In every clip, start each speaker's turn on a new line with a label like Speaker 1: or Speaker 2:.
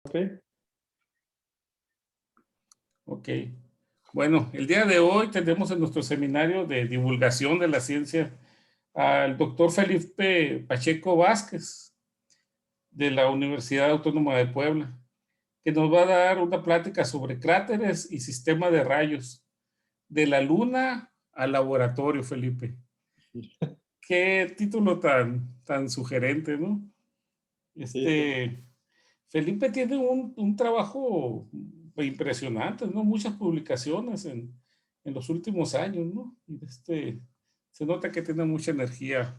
Speaker 1: Ok.
Speaker 2: Ok. Bueno, el día de hoy tenemos en nuestro seminario de divulgación de la ciencia al doctor Felipe Pacheco Vázquez de la Universidad Autónoma de Puebla, que nos va a dar una plática sobre cráteres y sistema de rayos, de la luna al laboratorio, Felipe. Qué título tan sugerente, ¿no?
Speaker 1: Sí, sí.
Speaker 2: Felipe tiene un trabajo impresionante, ¿no? Muchas publicaciones en los últimos años, ¿no? Se nota que tiene mucha energía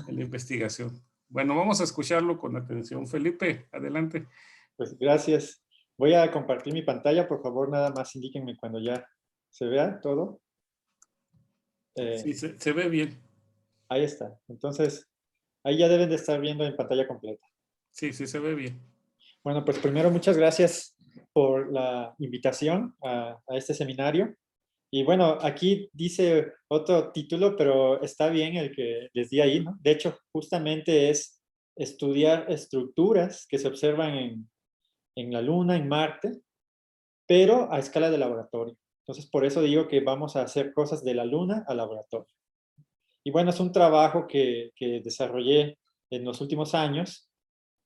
Speaker 2: en la investigación. Bueno, vamos a escucharlo con atención. Felipe, adelante.
Speaker 1: Pues gracias. Voy a compartir mi pantalla. Por favor, nada más indíquenme cuando ya se vea todo.
Speaker 2: Sí, se ve bien.
Speaker 1: Ahí está. Entonces, ahí ya deben de estar viendo en pantalla completa.
Speaker 2: Sí, sí, se ve bien.
Speaker 1: Bueno, pues primero muchas gracias por la invitación a este seminario. Y bueno, aquí dice otro título, pero está bien el que les di ahí, ¿no? De hecho, justamente es estudiar estructuras que se observan en la Luna, en Marte, pero a escala de laboratorio. Entonces, por eso digo que vamos a hacer cosas de la Luna al laboratorio. Y bueno, es un trabajo que desarrollé en los últimos años.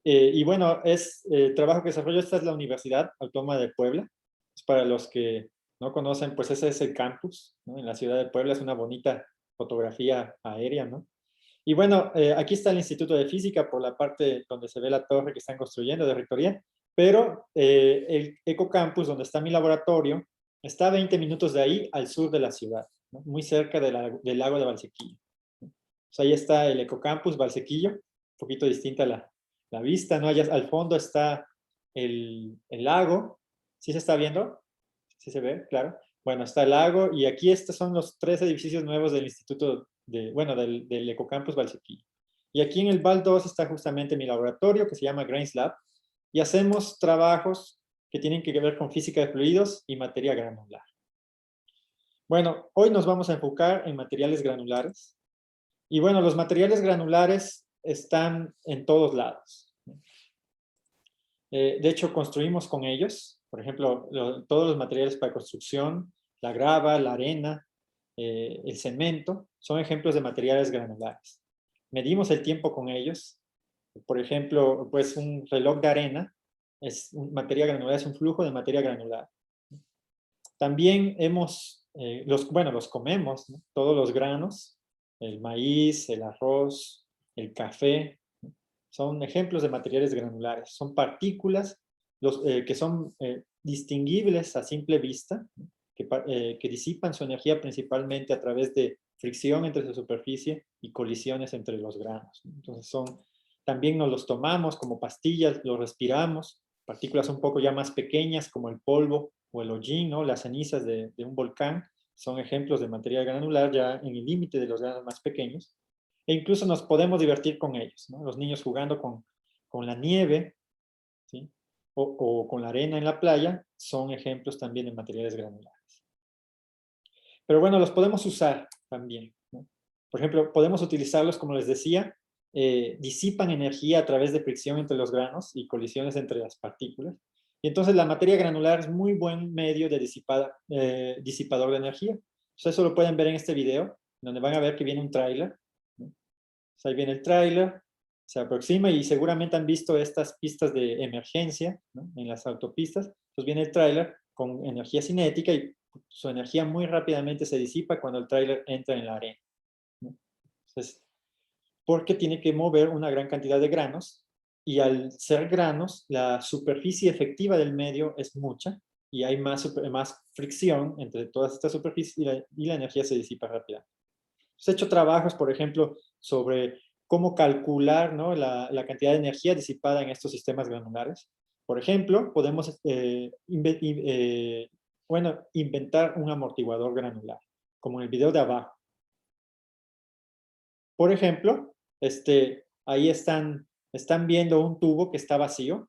Speaker 1: Y bueno, es trabajo que desarrolló, esta es la Universidad Autónoma de Puebla. Es para los que no conocen, pues ese es el campus, ¿no? En la ciudad de Puebla es una bonita fotografía aérea, ¿no? Y bueno, aquí está el Instituto de Física por la parte donde se ve la torre que están construyendo de rectoría, pero el Ecocampus, donde está mi laboratorio, está a 20 minutos de ahí, al sur de la ciudad, ¿no? Muy cerca del lago de Valsequillo. ¿No? O sea, ahí está el Ecocampus Valsequillo, un poquito distinta la vista, ¿no? Allá al fondo está el lago. ¿Sí se está viendo? ¿Sí se ve? Claro. Bueno, está el lago y aquí estos son los 3 edificios nuevos del Instituto bueno, del Ecocampus Valsequillo. Y aquí en el BAL 2 está justamente mi laboratorio que se llama Grains Lab y hacemos trabajos que tienen que ver con física de fluidos y materia granular. Bueno, hoy nos vamos a enfocar en materiales granulares. Y bueno, los materiales granulares están en todos lados. De hecho, construimos con ellos, por ejemplo, todos los materiales para construcción, la grava, la arena, el cemento, son ejemplos de materiales granulares. Medimos el tiempo con ellos. Por ejemplo, pues un reloj de arena es materia granular, es un flujo de materia granular. También bueno, los comemos, ¿no? Todos los granos, el maíz, el arroz, el café, ¿no? Son ejemplos de materiales granulares. Son partículas que son distinguibles a simple vista, ¿no? Que disipan su energía principalmente a través de fricción entre su superficie y colisiones entre los granos, ¿no? Entonces también nos los tomamos como pastillas, los respiramos, partículas un poco ya más pequeñas como el polvo o el hollín, ¿no? Las cenizas de un volcán, son ejemplos de material granular ya en el límite de los granos más pequeños. E incluso nos podemos divertir con ellos, ¿no? Los niños jugando con la nieve, ¿sí? O con la arena en la playa, son ejemplos también de materiales granulares. Pero bueno, los podemos usar también, ¿no? Por ejemplo, podemos utilizarlos, como les decía, disipan energía a través de fricción entre los granos y colisiones entre las partículas. Y entonces la materia granular es muy buen medio de disipador de energía. Entonces eso lo pueden ver en este video, donde van a ver que viene un tráiler, ¿no? Ahí viene el tráiler, se aproxima y seguramente han visto estas pistas de emergencia, ¿no? En las autopistas. Entonces viene el tráiler con energía cinética y su energía muy rápidamente se disipa cuando el tráiler entra en la arena, ¿no? Entonces, porque tiene que mover una gran cantidad de granos y al ser granos, la superficie efectiva del medio es mucha y hay más fricción entre todas estas superficies y la energía se disipa rápidamente. He hecho trabajos, por ejemplo, sobre cómo calcular, ¿no? la cantidad de energía disipada en estos sistemas granulares. Por ejemplo, podemos bueno, inventar un amortiguador granular, como en el video de abajo. Por ejemplo, ahí están viendo un tubo que está vacío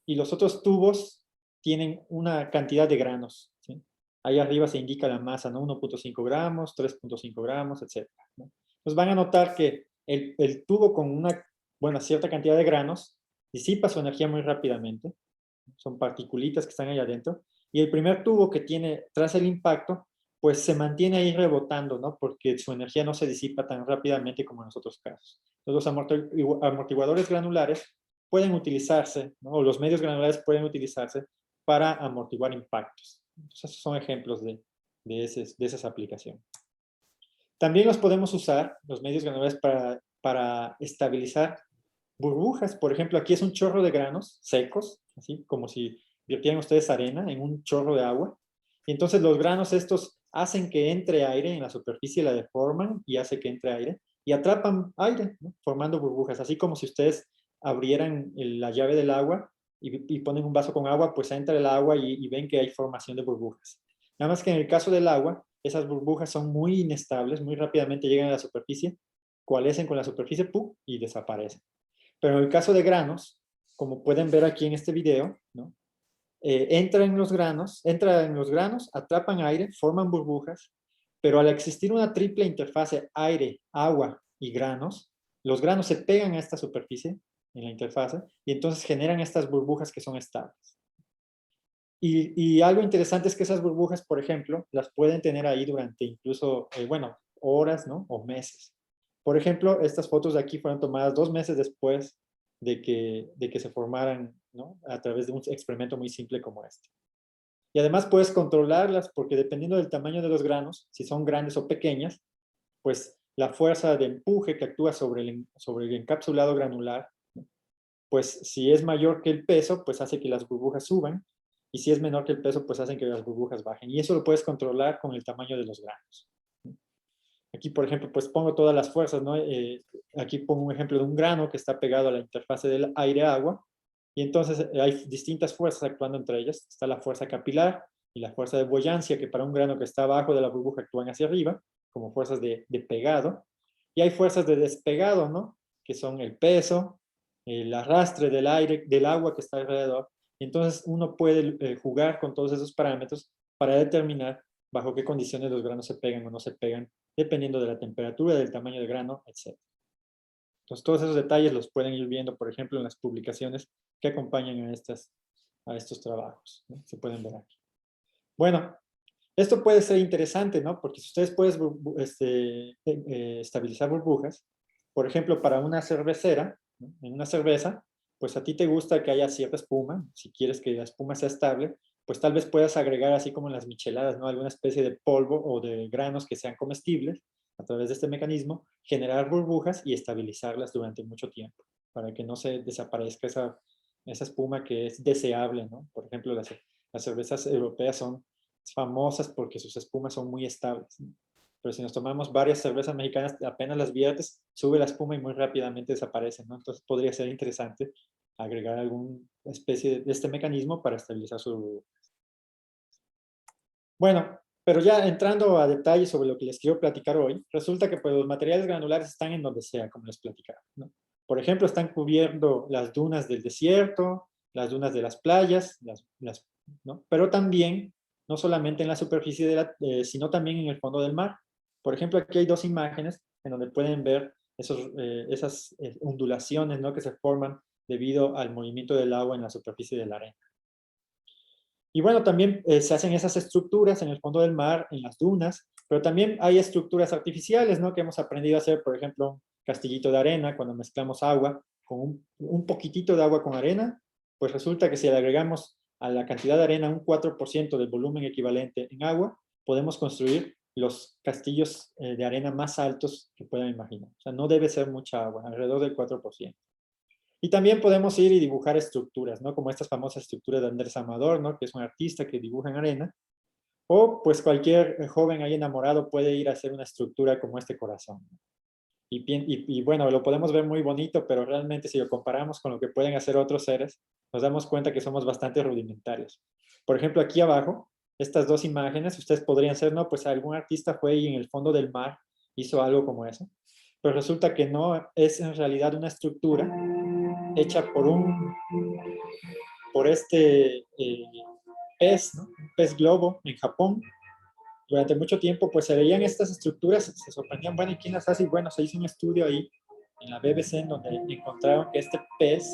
Speaker 1: y los otros tubos tienen una cantidad de granos, ¿sí? Ahí arriba se indica la masa, ¿no? 1.5 gramos, 3.5 gramos, etc., ¿no? Entonces van a notar que el tubo con una cierta cantidad de granos disipa su energía muy rápidamente. Son particulitas que están ahí adentro. Y el primer tubo que tiene tras el impacto, pues se mantiene ahí rebotando, ¿no? Porque su energía no se disipa tan rápidamente como en los otros casos. Entonces, los amortiguadores granulares pueden utilizarse, ¿no? O los medios granulares pueden utilizarse para amortiguar impactos. Entonces, esos son ejemplos de esas aplicaciones. También los podemos usar, los medios granulares, para estabilizar burbujas. Por ejemplo, aquí es un chorro de granos secos, así como si vertieran ustedes arena en un chorro de agua. Y entonces los granos estos hacen que entre aire en la superficie, la deforman y hace que entre aire y atrapan aire, ¿no? Formando burbujas, así como si ustedes abrieran la llave del agua y ponen un vaso con agua, pues entra el agua y ven que hay formación de burbujas. Nada más que en el caso del agua, esas burbujas son muy inestables, muy rápidamente llegan a la superficie, coalescen con la superficie, ¡pum!, y desaparecen. Pero en el caso de granos, como pueden ver aquí en este video, ¿no? Entra en los granos, atrapan aire, forman burbujas, pero al existir una triple interfase aire, agua y granos, los granos se pegan a esta superficie en la interfase y entonces generan estas burbujas que son estables. Y algo interesante es que esas burbujas, por ejemplo, las pueden tener ahí durante incluso, bueno, horas, ¿no? O meses. Por ejemplo, estas fotos de aquí fueron tomadas 2 meses después de que se formaran, ¿no? A través de un experimento muy simple como este. Y además puedes controlarlas porque dependiendo del tamaño de los granos, si son grandes o pequeñas, pues la fuerza de empuje que actúa sobre el encapsulado granular, ¿no? Pues si es mayor que el peso, pues hace que las burbujas suban, y si es menor que el peso, pues hacen que las burbujas bajen. Y eso lo puedes controlar con el tamaño de los granos. Aquí, por ejemplo, pues pongo todas las fuerzas, ¿no? Aquí pongo un ejemplo de un grano que está pegado a la interfase del aire-agua, y entonces hay distintas fuerzas actuando entre ellas. Está la fuerza capilar y la fuerza de buoyancia, que para un grano que está abajo de la burbuja actúan hacia arriba, como fuerzas de pegado. Y hay fuerzas de despegado, ¿no? Que son el peso, el arrastre del aire, del agua que está alrededor. Y entonces uno puede jugar con todos esos parámetros para determinar bajo qué condiciones los granos se pegan o no se pegan, dependiendo de la temperatura, del tamaño del grano, etc. Entonces, todos esos detalles los pueden ir viendo, por ejemplo, en las publicaciones que acompañan a estos trabajos, ¿no? Se pueden ver aquí. Bueno, esto puede ser interesante, ¿no? Porque si ustedes pueden estabilizar burbujas, por ejemplo, para una cervecera, ¿no? En una cerveza, pues a ti te gusta que haya cierta espuma, si quieres que la espuma sea estable, pues tal vez puedas agregar, así como en las micheladas, ¿no? Alguna especie de polvo o de granos que sean comestibles a través de este mecanismo, generar burbujas y estabilizarlas durante mucho tiempo, para que no se desaparezca esa espuma que es deseable, ¿no? Por ejemplo, las cervezas europeas son famosas porque sus espumas son muy estables, ¿no? Pero si nos tomamos varias cervezas mexicanas, apenas las viertes, sube la espuma y muy rápidamente desaparece, ¿no? Entonces podría ser interesante agregar alguna especie de este mecanismo para estabilizar su burbuja. Bueno, pero ya entrando a detalles sobre lo que les quiero platicar hoy, resulta que pues, los materiales granulares están en donde sea, como les platicaba, ¿no? Por ejemplo, están cubriendo las dunas del desierto, las dunas de las playas, ¿no? Pero también, no solamente en la superficie, sino también en el fondo del mar. Por ejemplo, aquí hay 2 imágenes en donde pueden ver esas ondulaciones, ¿no? Que se forman debido al movimiento del agua en la superficie de la arena. Y bueno, también se hacen esas estructuras en el fondo del mar, en las dunas, pero también hay estructuras artificiales, ¿no? Que hemos aprendido a hacer, por ejemplo, un castillito de arena, cuando mezclamos agua con un poquitito de agua con arena, pues resulta que si le agregamos a la cantidad de arena un 4% del volumen equivalente en agua, podemos construir los castillos de arena más altos que puedan imaginar. O sea, no debe ser mucha agua, alrededor del 4%. Y también podemos ir y dibujar estructuras, ¿no? Como estas famosas estructuras de Andrés Amador, ¿no? Que es un artista que dibuja en arena. O pues cualquier joven ahí enamorado puede ir a hacer una estructura como este corazón. Y bueno, lo podemos ver muy bonito, pero realmente si lo comparamos con lo que pueden hacer otros seres, nos damos cuenta que somos bastante rudimentarios. Por ejemplo, aquí abajo, estas 2 imágenes, ustedes podrían ser, ¿no? Pues algún artista fue y en el fondo del mar hizo algo como eso. Pero resulta que no es en realidad una estructura hecha por este pez, ¿no? Un pez globo en Japón. Durante mucho tiempo pues se veían estas estructuras, se sorprendían, bueno, ¿y quién las hace? Y bueno, se hizo un estudio ahí en la BBC en donde encontraron que este pez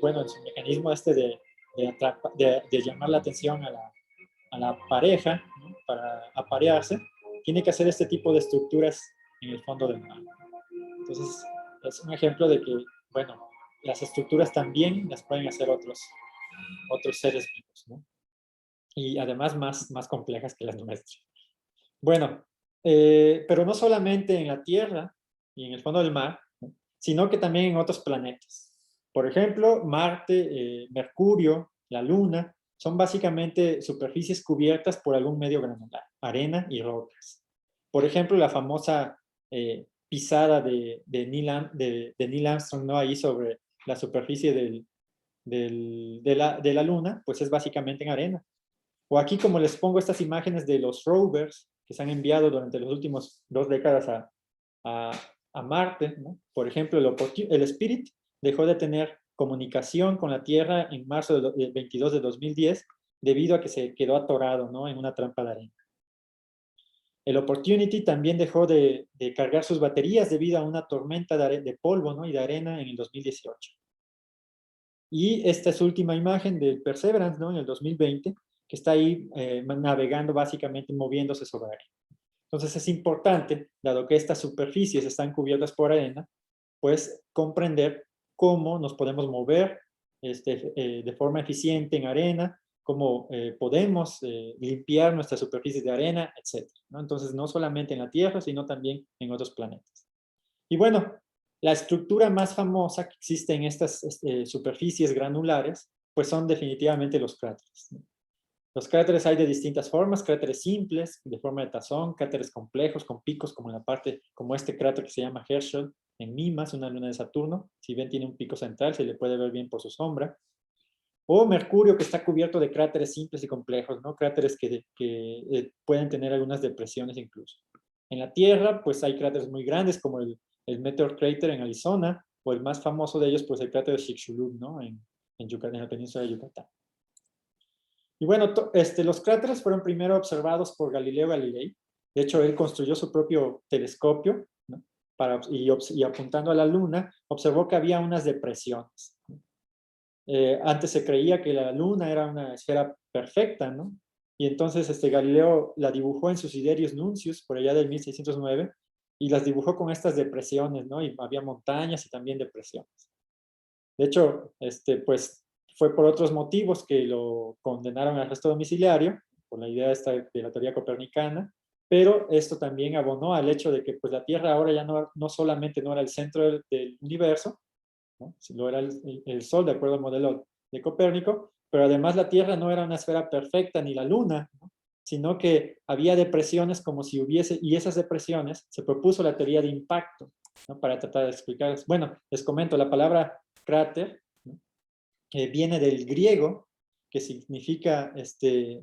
Speaker 1: bueno, en su mecanismo de llamar la atención a la pareja, ¿no? Para aparearse, tiene que hacer este tipo de estructuras en el fondo del mar. Entonces, es un ejemplo de que, bueno, las estructuras también las pueden hacer otros seres vivos, ¿no? Y además más complejas que las nuestras. Bueno, pero no solamente en la Tierra y en el fondo del mar, ¿no? Sino que también en otros planetas. Por ejemplo, Marte, Mercurio, la Luna, son básicamente superficies cubiertas por algún medio granular, arena y rocas. Por ejemplo, la famosa pisada de Neil Armstrong, ¿no? Ahí sobre la superficie de la Luna, pues es básicamente en arena. O aquí, como les pongo estas imágenes de los rovers que se han enviado durante las últimas 2 décadas a, a Marte, ¿no? Por ejemplo, el Spirit dejó de tener comunicación con la Tierra en marzo del 22 de 2010 debido a que se quedó atorado, ¿no? En una trampa de arena. El Opportunity también dejó de cargar sus baterías debido a una tormenta de polvo, ¿no? Y de arena en el 2018. Y esta es última imagen del Perseverance, ¿no? En el 2020, que está ahí navegando básicamente, moviéndose sobre arena. Entonces es importante, dado que estas superficies están cubiertas por arena, pues comprender cómo nos podemos mover de forma eficiente en arena, cómo podemos limpiar nuestras superficies de arena, etc., ¿no? Entonces no solamente en la Tierra, sino también en otros planetas. Y bueno, la estructura más famosa que existe en estas superficies granulares, pues son definitivamente los cráteres, ¿no? Los cráteres hay de distintas formas, cráteres simples, de forma de tazón, cráteres complejos, con picos, como en la parte, como este cráter que se llama Herschel, en Mimas, una luna de Saturno. Si ven, tiene un pico central, se le puede ver bien por su sombra. O Mercurio, que está cubierto de cráteres simples y complejos, ¿no? Cráteres que pueden tener algunas depresiones incluso. En la Tierra, pues hay cráteres muy grandes, como el Meteor Crater en Arizona, o el más famoso de ellos, pues el cráter de Chicxulub, ¿no? En la península de Yucatán. Y bueno, los cráteres fueron primero observados por Galileo Galilei. De hecho, él construyó su propio telescopio, ¿no? Y apuntando a la Luna, observó que había unas depresiones. Antes se creía que la Luna era una esfera perfecta, ¿no? Y entonces Galileo la dibujó en su Sidereus Nuncius, por allá del 1609, y las dibujó con estas depresiones, ¿no? Y había montañas y también depresiones. De hecho, pues fue por otros motivos que lo condenaron al arresto domiciliario, por la idea esta de la teoría copernicana, pero esto también abonó al hecho de que pues, la Tierra ahora ya no solamente no era el centro del universo, ¿no? Sino era el Sol, de acuerdo al modelo de Copérnico, pero además la Tierra no era una esfera perfecta, ni la Luna, ¿no? Sino que había depresiones como si hubiese, y esas depresiones se propuso la teoría de impacto, ¿no? Para tratar de explicar. Bueno, les comento, la palabra cráter, ¿no? Viene del griego, que significa,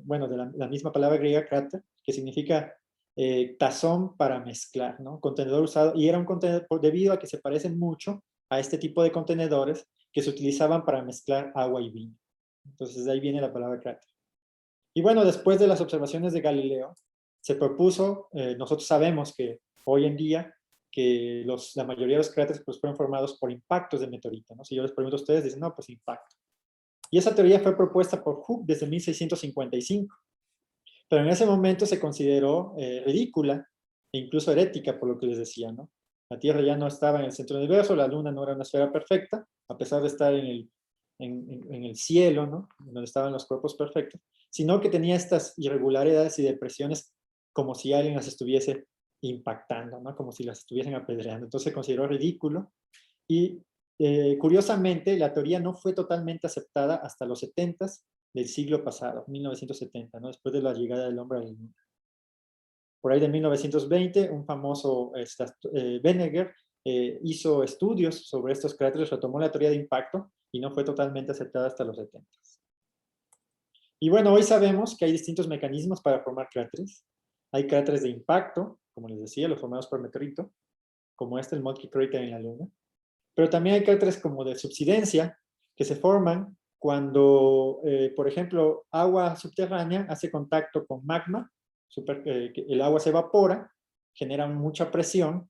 Speaker 1: bueno, de la misma palabra griega, cráter, que significa tazón para mezclar, ¿no? Contenedor usado, y era un contenedor, debido a que se parecen mucho a este tipo de contenedores que se utilizaban para mezclar agua y vino. Entonces de ahí viene la palabra cráter. Y bueno, después de las observaciones de Galileo, se propuso, nosotros sabemos que hoy en día, que la mayoría de los cráteres pues, fueron formados por impactos de meteorito, ¿no? Si yo les pregunto a ustedes, dicen, no, pues impacto. Y esa teoría fue propuesta por Hooke desde 1655. Pero en ese momento se consideró ridícula e incluso herética, por lo que les decía, ¿no? La Tierra ya no estaba en el centro del universo, la Luna no era una esfera perfecta, a pesar de estar en el cielo, ¿no? Donde estaban los cuerpos perfectos, sino que tenía estas irregularidades y depresiones como si alguien las estuviese impactando, ¿no? Como si las estuviesen apedreando. Entonces se consideró ridículo y curiosamente la teoría no fue totalmente aceptada hasta los 70s del siglo pasado, 1970, ¿no? Después de la llegada del hombre a la Luna. Por ahí de 1920, un famoso Benneger hizo estudios sobre estos cráteres, retomó la teoría de impacto y no fue totalmente aceptada hasta los 70. Y bueno, hoy sabemos que hay distintos mecanismos para formar cráteres. Hay cráteres de impacto, como les decía, los formados por meteorito, como el Monkey Crater en la Luna. Pero también hay cráteres como de subsidencia, que se forman cuando, por ejemplo, agua subterránea hace contacto con magma, el agua se evapora, genera mucha presión,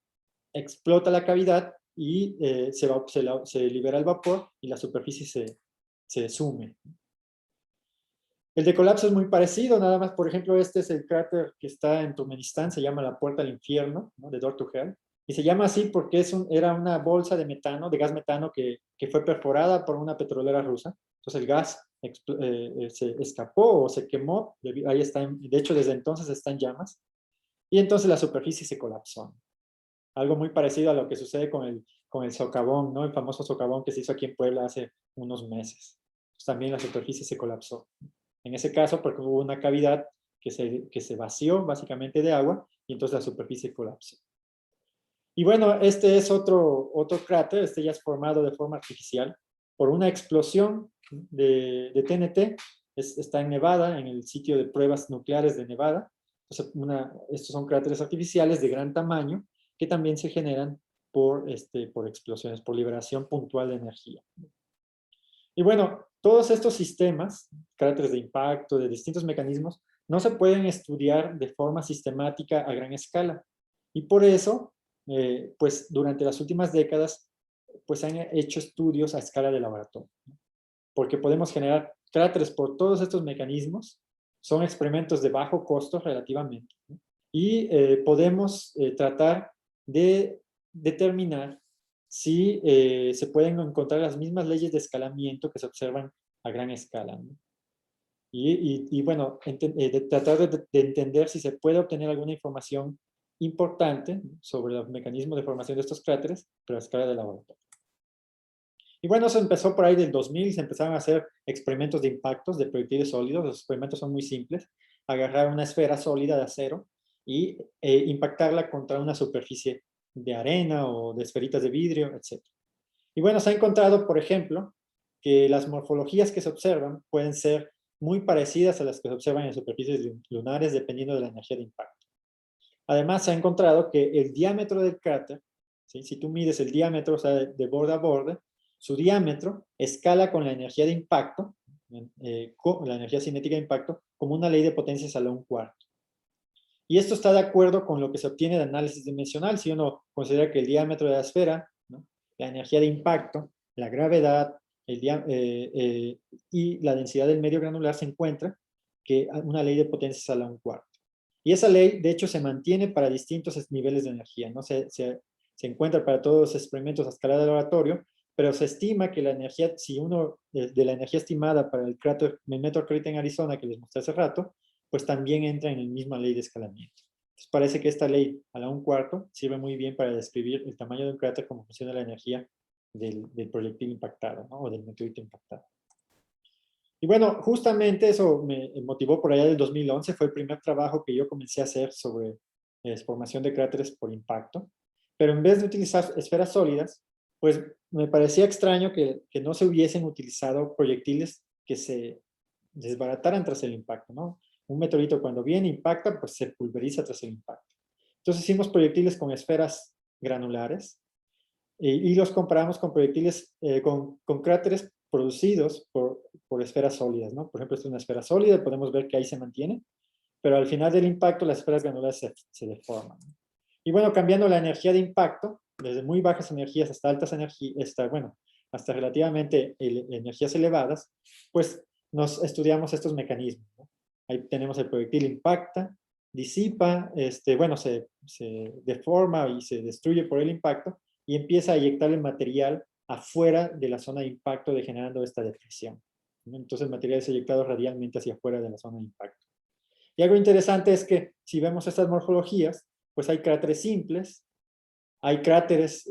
Speaker 1: explota la cavidad y se libera el vapor y la superficie se sume. El de colapso es muy parecido, nada más, por ejemplo, este es el cráter que está en Turkmenistán, se llama la Puerta al Infierno, ¿no? De Door to Hell, y se llama así porque era una bolsa de metano, de gas metano que fue perforada por una petrolera rusa. Entonces el gas se escapó o se quemó, ahí está, de hecho desde entonces está en llamas, y entonces la superficie se colapsó. Algo muy parecido a lo que sucede con el socavón, ¿no? El famoso socavón que se hizo aquí en Puebla hace unos meses. Pues también la superficie se colapsó. En ese caso, porque hubo una cavidad que se vació básicamente de agua y entonces la superficie colapsó. Y bueno, este es otro cráter, este ya es formado de forma artificial por una explosión de TNT. Está en Nevada, en el sitio de pruebas nucleares de Nevada. Entonces, estos son cráteres artificiales de gran tamaño que también se generan por explosiones, por liberación puntual de energía. Y bueno, todos estos sistemas, cráteres de impacto, de distintos mecanismos, no se pueden estudiar de forma sistemática a gran escala. Y por eso, pues durante las últimas décadas, pues se han hecho estudios a escala de laboratorio, ¿no? Porque podemos generar cráteres por todos estos mecanismos, son experimentos de bajo costo relativamente, ¿no? Y podemos tratar de determinar si se pueden encontrar las mismas leyes de escalamiento que se observan a gran escala, ¿no? Y bueno, tratar de entender si se puede obtener alguna información importante sobre los mecanismos de formación de estos cráteres, pero a escala de laboratorio. Y bueno, eso empezó por ahí del 2000, se empezaron a hacer experimentos de impactos de proyectiles sólidos. Los experimentos son muy simples. Agarrar una esfera sólida de acero y impactarla contra una superficie de arena o de esferitas de vidrio, etc. Y bueno, se ha encontrado, por ejemplo, que las morfologías que se observan pueden ser muy parecidas a las que se observan en superficies lunares dependiendo de la energía de impacto. Además, se ha encontrado que el diámetro del cráter, ¿sí? Si tú mides el diámetro, o sea, de borde a borde, su diámetro escala con la energía de impacto, con la energía cinética de impacto, como una ley de potencias a la 1/4. Y esto está de acuerdo con lo que se obtiene de análisis dimensional. Si uno considera que el diámetro de la esfera, ¿no?, la energía de impacto, la gravedad y la densidad del medio granular, se encuentra que una ley de potencias a la 1/4. Y esa ley, de hecho, se mantiene para distintos niveles de energía, ¿no? Se encuentra para todos los experimentos a escala de laboratorio, pero se estima que la energía, si uno, de la energía estimada para el cráter Mentor en Arizona, que les mostré hace rato, pues también entra en la misma ley de escalamiento. Entonces parece que esta ley a la 1/4 sirve muy bien para describir el tamaño de un cráter como funciona la energía del proyectil impactado, ¿no?, o del meteorito impactado. Y bueno, justamente eso me motivó por allá del 2011, fue el primer trabajo que yo comencé a hacer sobre formación de cráteres por impacto, pero en vez de utilizar esferas sólidas, pues me parecía extraño que no se hubiesen utilizado proyectiles que se desbarataran tras el impacto, ¿no? Un meteorito cuando viene, impacta, pues se pulveriza tras el impacto. Entonces hicimos proyectiles con esferas granulares y los comparamos con proyectiles, con cráteres producidos por esferas sólidas, ¿no? Por ejemplo, esta es una esfera sólida, podemos ver que ahí se mantiene, pero al final del impacto las esferas granulares se deforman, ¿no? Y bueno, cambiando la energía de impacto, desde muy bajas energías hasta altas energías, hasta relativamente energías elevadas, pues nos estudiamos estos mecanismos, ¿no? Ahí tenemos el proyectil impacta, disipa, bueno, se deforma y se destruye por el impacto y empieza a eyectar el material afuera de la zona de impacto, generando esta depresión, ¿no? Entonces el material es eyectado radialmente hacia afuera de la zona de impacto. Y algo interesante es que si vemos estas morfologías, pues hay cráteres simples, hay cráteres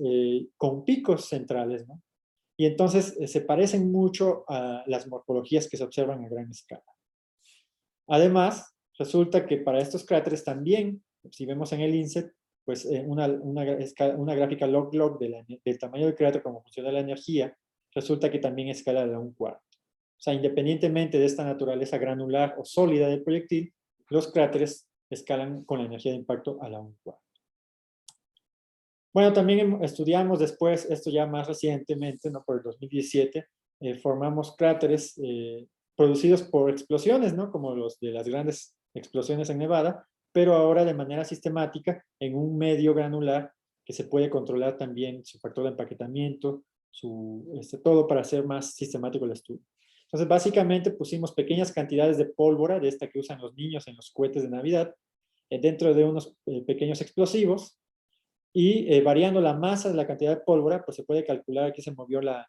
Speaker 1: con picos centrales, ¿no? Y entonces se parecen mucho a las morfologías que se observan a gran escala. Además, resulta que para estos cráteres también, si vemos en el INSET, pues una gráfica log-log del tamaño del cráter como funciona la energía, resulta que también escala a la 1/4. O sea, independientemente de esta naturaleza granular o sólida del proyectil, los cráteres escalan con la energía de impacto a la 1/4. Bueno, también estudiamos después, esto ya más recientemente, ¿no?, por el 2017, formamos cráteres producidos por explosiones, ¿no?, como los de las grandes explosiones en Nevada, pero ahora de manera sistemática en un medio granular que se puede controlar también su factor de empaquetamiento, todo para hacer más sistemático el estudio. Entonces, básicamente pusimos pequeñas cantidades de pólvora, de esta que usan los niños en los cohetes de Navidad, dentro de unos pequeños explosivos, y variando la masa de la cantidad de pólvora, pues se puede calcular, aquí se movió la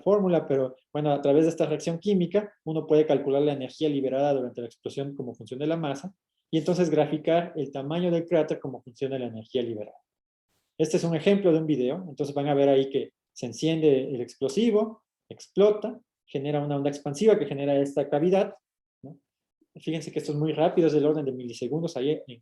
Speaker 1: fórmula, pero bueno, a través de esta reacción química, uno puede calcular la energía liberada durante la explosión como función de la masa, y entonces graficar el tamaño del cráter como función de la energía liberada. Este es un ejemplo de un video, entonces van a ver ahí que se enciende el explosivo, explota, genera una onda expansiva que genera esta cavidad, ¿no? Fíjense que esto es muy rápido, es del orden de milisegundos ahí en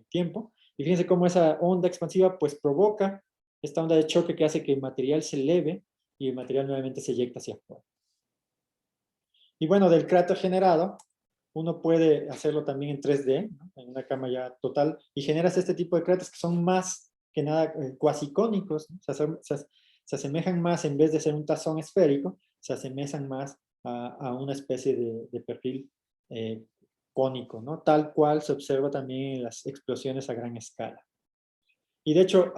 Speaker 1: tiempo, y fíjense cómo esa onda expansiva pues provoca esta onda de choque que hace que el material se eleve y el material nuevamente se eyecta hacia afuera. Y bueno, del cráter generado, uno puede hacerlo también en 3D, ¿no? En una cama ya total, y generas este tipo de cráteres que son más que nada cuasicónicos, ¿no? Se asemejan más, en vez de ser un tazón esférico, se asemejan más a una especie de perfil cónico, ¿no? Tal cual se observa también en las explosiones a gran escala. Y de hecho,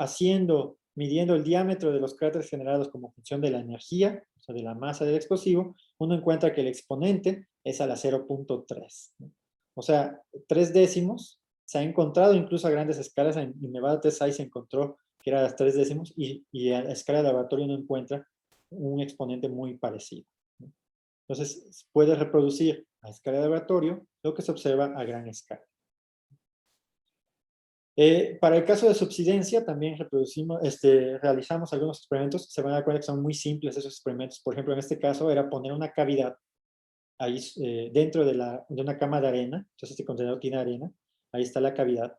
Speaker 1: midiendo el diámetro de los cráteres generados como función de la energía, o sea, de la masa del explosivo, uno encuentra que el exponente es a la 0.3, ¿no? O sea, 3 décimos. Se ha encontrado incluso a grandes escalas, en Nevada Test Site se encontró que era a 3 décimos, y a escala de laboratorio uno encuentra un exponente muy parecido, ¿no? Entonces, puede reproducir a escala de laboratorio lo que se observa a gran escala. Para el caso de subsidencia, también realizamos algunos experimentos. Se van a dar cuenta que son muy simples esos experimentos. Por ejemplo, en este caso era poner una cavidad ahí dentro de una cama de arena. Entonces, este contenedor tiene arena. Ahí está la cavidad.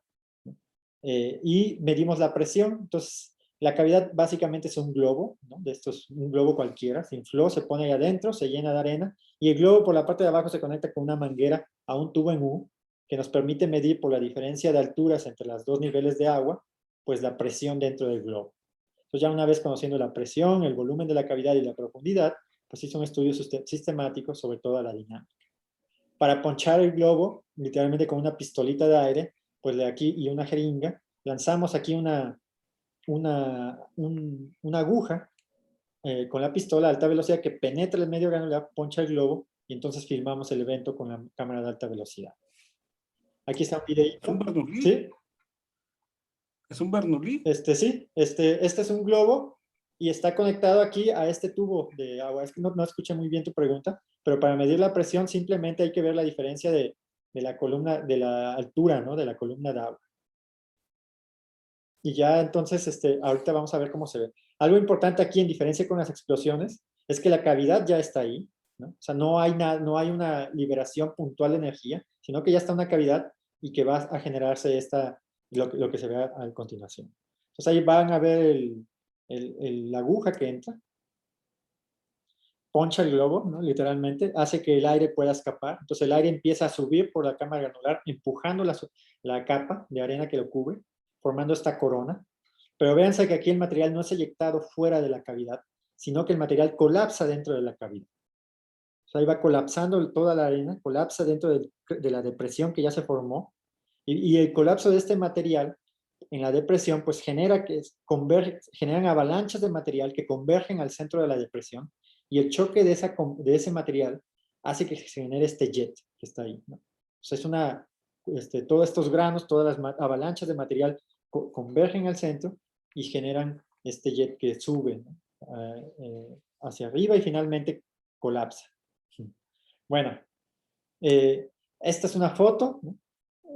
Speaker 1: Y medimos la presión. Entonces, la cavidad básicamente es un globo, ¿no? De estos, un globo cualquiera. Se infló, se pone ahí adentro, se llena de arena. Y el globo por la parte de abajo se conecta con una manguera a un tubo en U, que nos permite medir por la diferencia de alturas entre los dos niveles de agua, pues la presión dentro del globo. Entonces, ya una vez conociendo la presión, el volumen de la cavidad y la profundidad, pues hizo un estudio sistemático sobre toda la dinámica. Para ponchar el globo, literalmente con una pistolita de aire, pues de aquí y una jeringa, lanzamos aquí una aguja con la pistola a alta velocidad que penetra el medio granular, poncha el globo, y entonces filmamos el evento con la cámara de alta velocidad. Aquí está un videito.
Speaker 2: ¿Es un Bernoulli?
Speaker 1: ¿Sí?
Speaker 2: ¿Es un Bernoulli?
Speaker 1: Sí, este es un globo y está conectado aquí a este tubo de agua. Es que no escuché muy bien tu pregunta, pero para medir la presión simplemente hay que ver la diferencia de la columna, de la altura, ¿no? De la columna de agua. Y ya entonces, ahorita vamos a ver cómo se ve. Algo importante aquí, en diferencia con las explosiones, es que la cavidad ya está ahí, ¿no? O sea, no hay una liberación puntual de energía, sino que ya está una cavidad y que va a generarse lo que se ve a continuación. Entonces ahí van a ver la aguja que entra, poncha el globo, ¿no? Literalmente, hace que el aire pueda escapar. Entonces el aire empieza a subir por la cámara granular, empujando la capa de arena que lo cubre, formando esta corona. Pero véanse que aquí el material no es eyectado fuera de la cavidad, sino que el material colapsa dentro de la cavidad. O sea, ahí va colapsando toda la arena, colapsa dentro de la depresión que ya se formó, y el colapso de este material en la depresión pues generan avalanchas de material que convergen al centro de la depresión, y el choque de ese material hace que se genere este jet que está ahí, ¿no? O sea, todos estos granos, todas las avalanchas de material convergen al centro y generan este jet que sube, ¿no? Hacia arriba y finalmente colapsa. Bueno, esta es una foto, ¿no?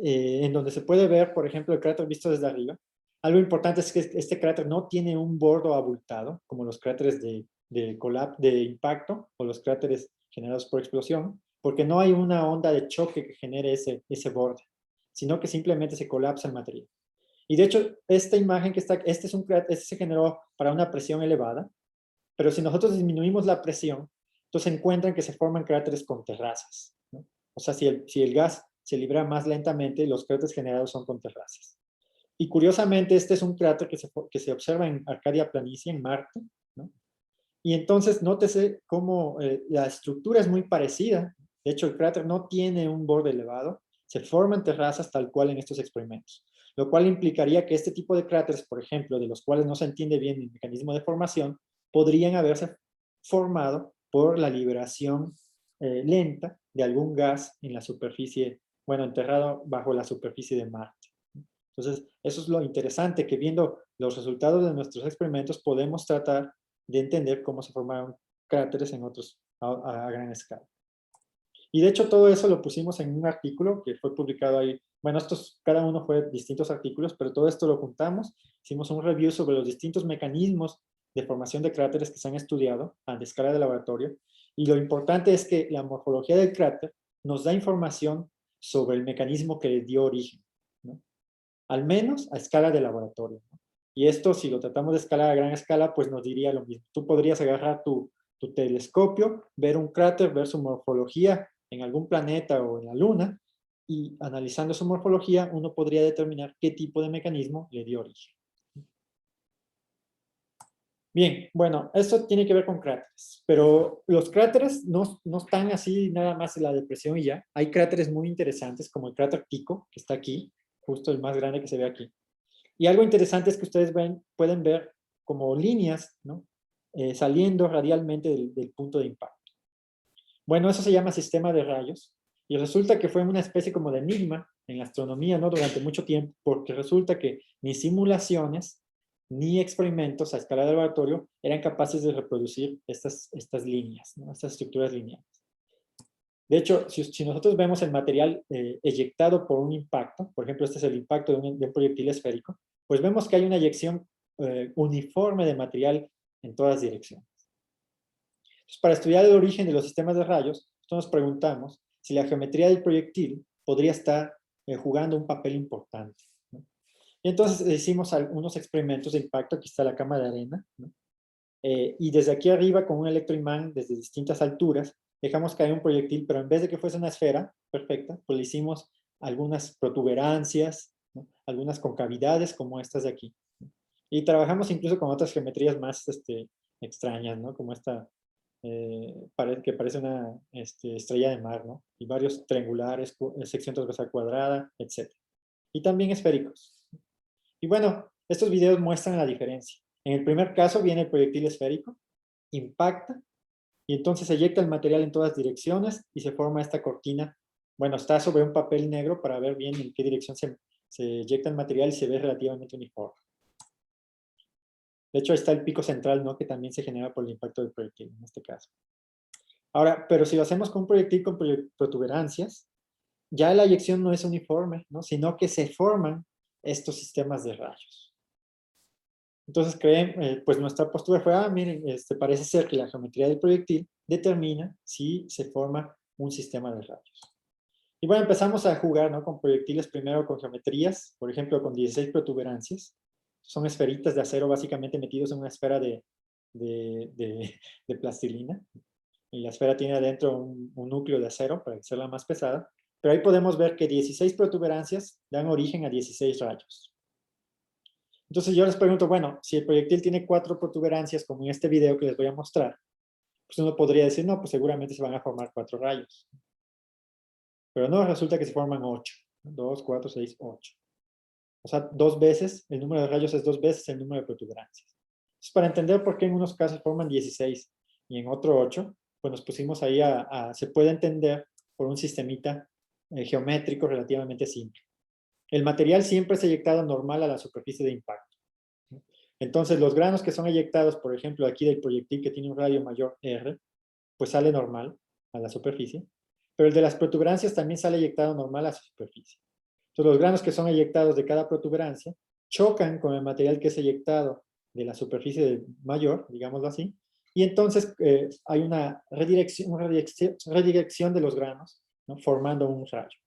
Speaker 1: En donde se puede ver, por ejemplo, el cráter visto desde arriba. Algo importante es que este cráter no tiene un borde abultado, como los cráteres de impacto o los cráteres generados por explosión, porque no hay una onda de choque que genere ese borde, sino que simplemente se colapsa el material. Y de hecho, esta imagen que está, este se generó para una presión elevada, pero si nosotros disminuimos la presión, entonces se encuentran que se forman cráteres con terrazas, ¿no? O sea, si el gas se libera más lentamente, los cráteres generados son con terrazas. Y curiosamente, este es un cráter que se observa en Arcadia Planicie, en Marte, ¿no? Y entonces, nótese cómo la estructura es muy parecida. De hecho, el cráter no tiene un borde elevado, se forman terrazas tal cual en estos experimentos. lo cual implicaría que este tipo de cráteres, por ejemplo, de los cuales no se entiende bien el mecanismo de formación, podrían haberse formado por la liberación lenta de algún gas en la superficie, bueno, enterrado bajo la superficie de Marte. Entonces, eso es lo interesante, que viendo los resultados de nuestros experimentos podemos tratar de entender cómo se formaron cráteres en otros a gran escala. Y de hecho todo eso lo pusimos en un artículo que fue publicado ahí. Bueno, cada uno fue distintos artículos, pero todo esto lo juntamos. Hicimos un review sobre los distintos mecanismos de formación de cráteres que se han estudiado a escala de laboratorio. Y lo importante es que la morfología del cráter nos da información sobre el mecanismo que le dio origen, ¿no? Al menos a escala de laboratorio, ¿no? Y esto, si lo tratamos de escalar a gran escala, pues nos diría lo mismo. Tú podrías agarrar tu telescopio, ver un cráter, ver su morfología en algún planeta o en la Luna, y analizando su morfología, uno podría determinar qué tipo de mecanismo le dio origen. Bien, bueno, esto tiene que ver con cráteres, pero los cráteres no están así nada más en la depresión y ya. Hay cráteres muy interesantes, como el cráter Tycho, que está aquí, justo el más grande que se ve aquí. Y algo interesante es que ustedes pueden ver como líneas, ¿no? Saliendo radialmente del punto de impacto. Bueno, eso se llama sistema de rayos, y resulta que fue una especie como de enigma en la astronomía, ¿no? Durante mucho tiempo, porque resulta que ni simulaciones ni experimentos a escala de laboratorio eran capaces de reproducir estas líneas, ¿no? Estas estructuras lineales. De hecho, si nosotros vemos el material eyectado por un impacto, por ejemplo, este es el impacto de un proyectil esférico, pues vemos que hay una eyección uniforme de material en todas direcciones. Entonces, para estudiar el origen de los sistemas de rayos, nos preguntamos si la geometría del proyectil podría estar jugando un papel importante, ¿no? Y entonces hicimos algunos experimentos de impacto. Aquí está la cama de arena, ¿no? Y desde aquí arriba, con un electroimán desde distintas alturas, dejamos caer un proyectil, pero en vez de que fuese una esfera perfecta, pues le hicimos algunas protuberancias, ¿no? Algunas concavidades como estas de aquí, ¿no? Y trabajamos incluso con otras geometrías más extrañas, ¿no? Como esta, que parece una estrella de mar, ¿no? Y varios triangulares, sección transversal cuadrada, etc. Y también esféricos. Y bueno, estos videos muestran la diferencia. En el primer caso viene el proyectil esférico, impacta, y entonces se eyecta el material en todas direcciones y se forma esta cortina. Bueno, está sobre un papel negro para ver bien en qué dirección se eyecta el material y se ve relativamente uniforme. De hecho, ahí está el pico central, ¿no? Que también se genera por el impacto del proyectil, en este caso. Ahora, pero si lo hacemos con un proyectil con protuberancias, ya la eyección no es uniforme, ¿no? Sino que se forman estos sistemas de rayos. Entonces, pues nuestra postura fue, miren, parece ser que la geometría del proyectil determina si se forma un sistema de rayos. Y bueno, empezamos a jugar, ¿no? Con proyectiles primero con geometrías, por ejemplo, con 16 protuberancias. Son esferitas de acero básicamente metidos en una esfera de plastilina. Y la esfera tiene adentro un núcleo de acero para hacerla más pesada. Pero ahí podemos ver que 16 protuberancias dan origen a 16 rayos. Entonces yo les pregunto, bueno, si el proyectil tiene 4 protuberancias, como en este video que les voy a mostrar, pues uno podría decir, no, pues seguramente se van a formar 4 rayos. Pero no, resulta que se forman 8. 2, 4, 6, 8. O sea, 2 veces, el número de rayos es 2 veces el número de protuberancias. Entonces, para entender por qué en unos casos forman 16 y en otro 8, pues nos pusimos ahí se puede entender por un sistemita geométrico relativamente simple. El material siempre es eyectado normal a la superficie de impacto. Entonces, los granos que son eyectados, por ejemplo, aquí del proyectil que tiene un radio mayor R, pues sale normal a la superficie, pero el de las protuberancias también sale eyectado normal a la superficie. Entonces, los granos que son eyectados de cada protuberancia chocan con el material que es eyectado de la superficie mayor, digámoslo así, y entonces hay una redirección de los granos, ¿no? Formando un rayo.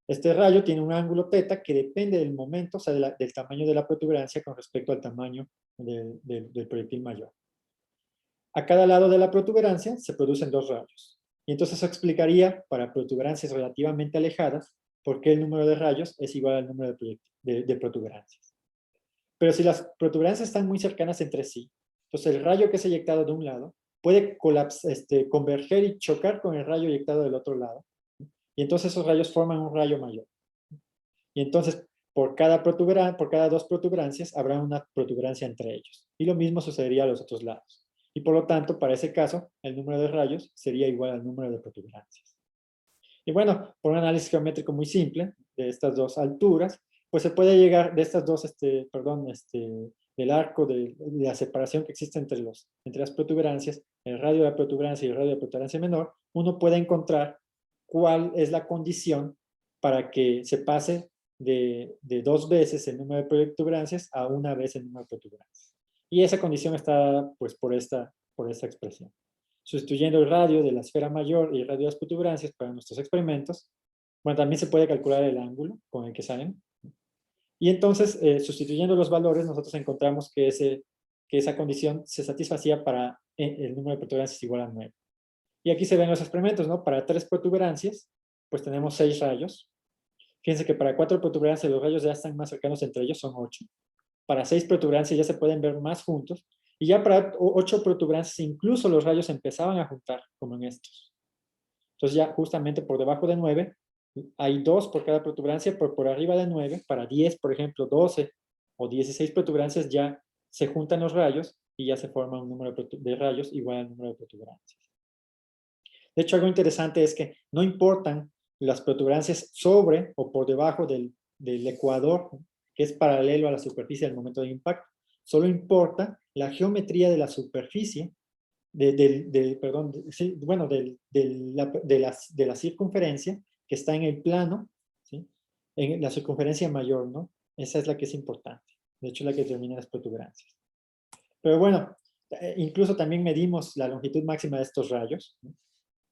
Speaker 1: Este rayo tiene un ángulo θ que depende del momento, o sea, del tamaño de la protuberancia con respecto al tamaño del proyectil mayor. A cada lado de la protuberancia se producen 2 rayos. Y entonces eso explicaría, para protuberancias relativamente alejadas, por qué el número de rayos es igual al número de protuberancias. Pero si las protuberancias están muy cercanas entre sí, entonces el rayo que es eyectado de un lado puede converger y chocar con el rayo eyectado del otro lado. Y entonces esos rayos forman un rayo mayor. Y entonces, por cada dos protuberancias habrá una protuberancia entre ellos. Y lo mismo sucedería a los otros lados. Y por lo tanto, para ese caso, el número de rayos sería igual al número de protuberancias. Y bueno, por un análisis geométrico muy simple de estas dos alturas, pues se puede llegar de estas dos, del arco de la separación que existe entre las protuberancias, el radio de la protuberancia y el radio de la protuberancia menor, uno puede encontrar cuál es la condición para que se pase de dos veces el número de protuberancias a una vez el número de protuberancias. Y esa condición está dada pues, por esta expresión. Sustituyendo el radio de la esfera mayor y el radio de las protuberancias para nuestros experimentos, bueno, también se puede calcular el ángulo con el que salen. Y entonces, sustituyendo los valores, nosotros encontramos que esa condición se satisfacía para el número de protuberancias igual a 9. Y aquí se ven los experimentos, ¿no? Para 3 protuberancias, pues tenemos 6 rayos. Fíjense que para 4 protuberancias los rayos ya están más cercanos entre ellos, son 8. Para 6 protuberancias ya se pueden ver más juntos. Y ya para 8 protuberancias incluso los rayos empezaban a juntar, como en estos. Entonces ya justamente por debajo de 9 hay 2 por cada protuberancia, pero por arriba de 9, para 10, por ejemplo, 12 o 16 protuberancias ya se juntan los rayos y ya se forma un número de rayos igual al número de protuberancias. De hecho, algo interesante es que no importan las protuberancias sobre o por debajo del ecuador, que es paralelo a la superficie al momento del impacto. Solo importa la geometría de la superficie, de la circunferencia que está en el plano, ¿sí? En la circunferencia mayor, ¿no? Esa es la que es importante. De hecho, la que determina las protuberancias. Pero bueno, incluso también medimos la longitud máxima de estos rayos, ¿no?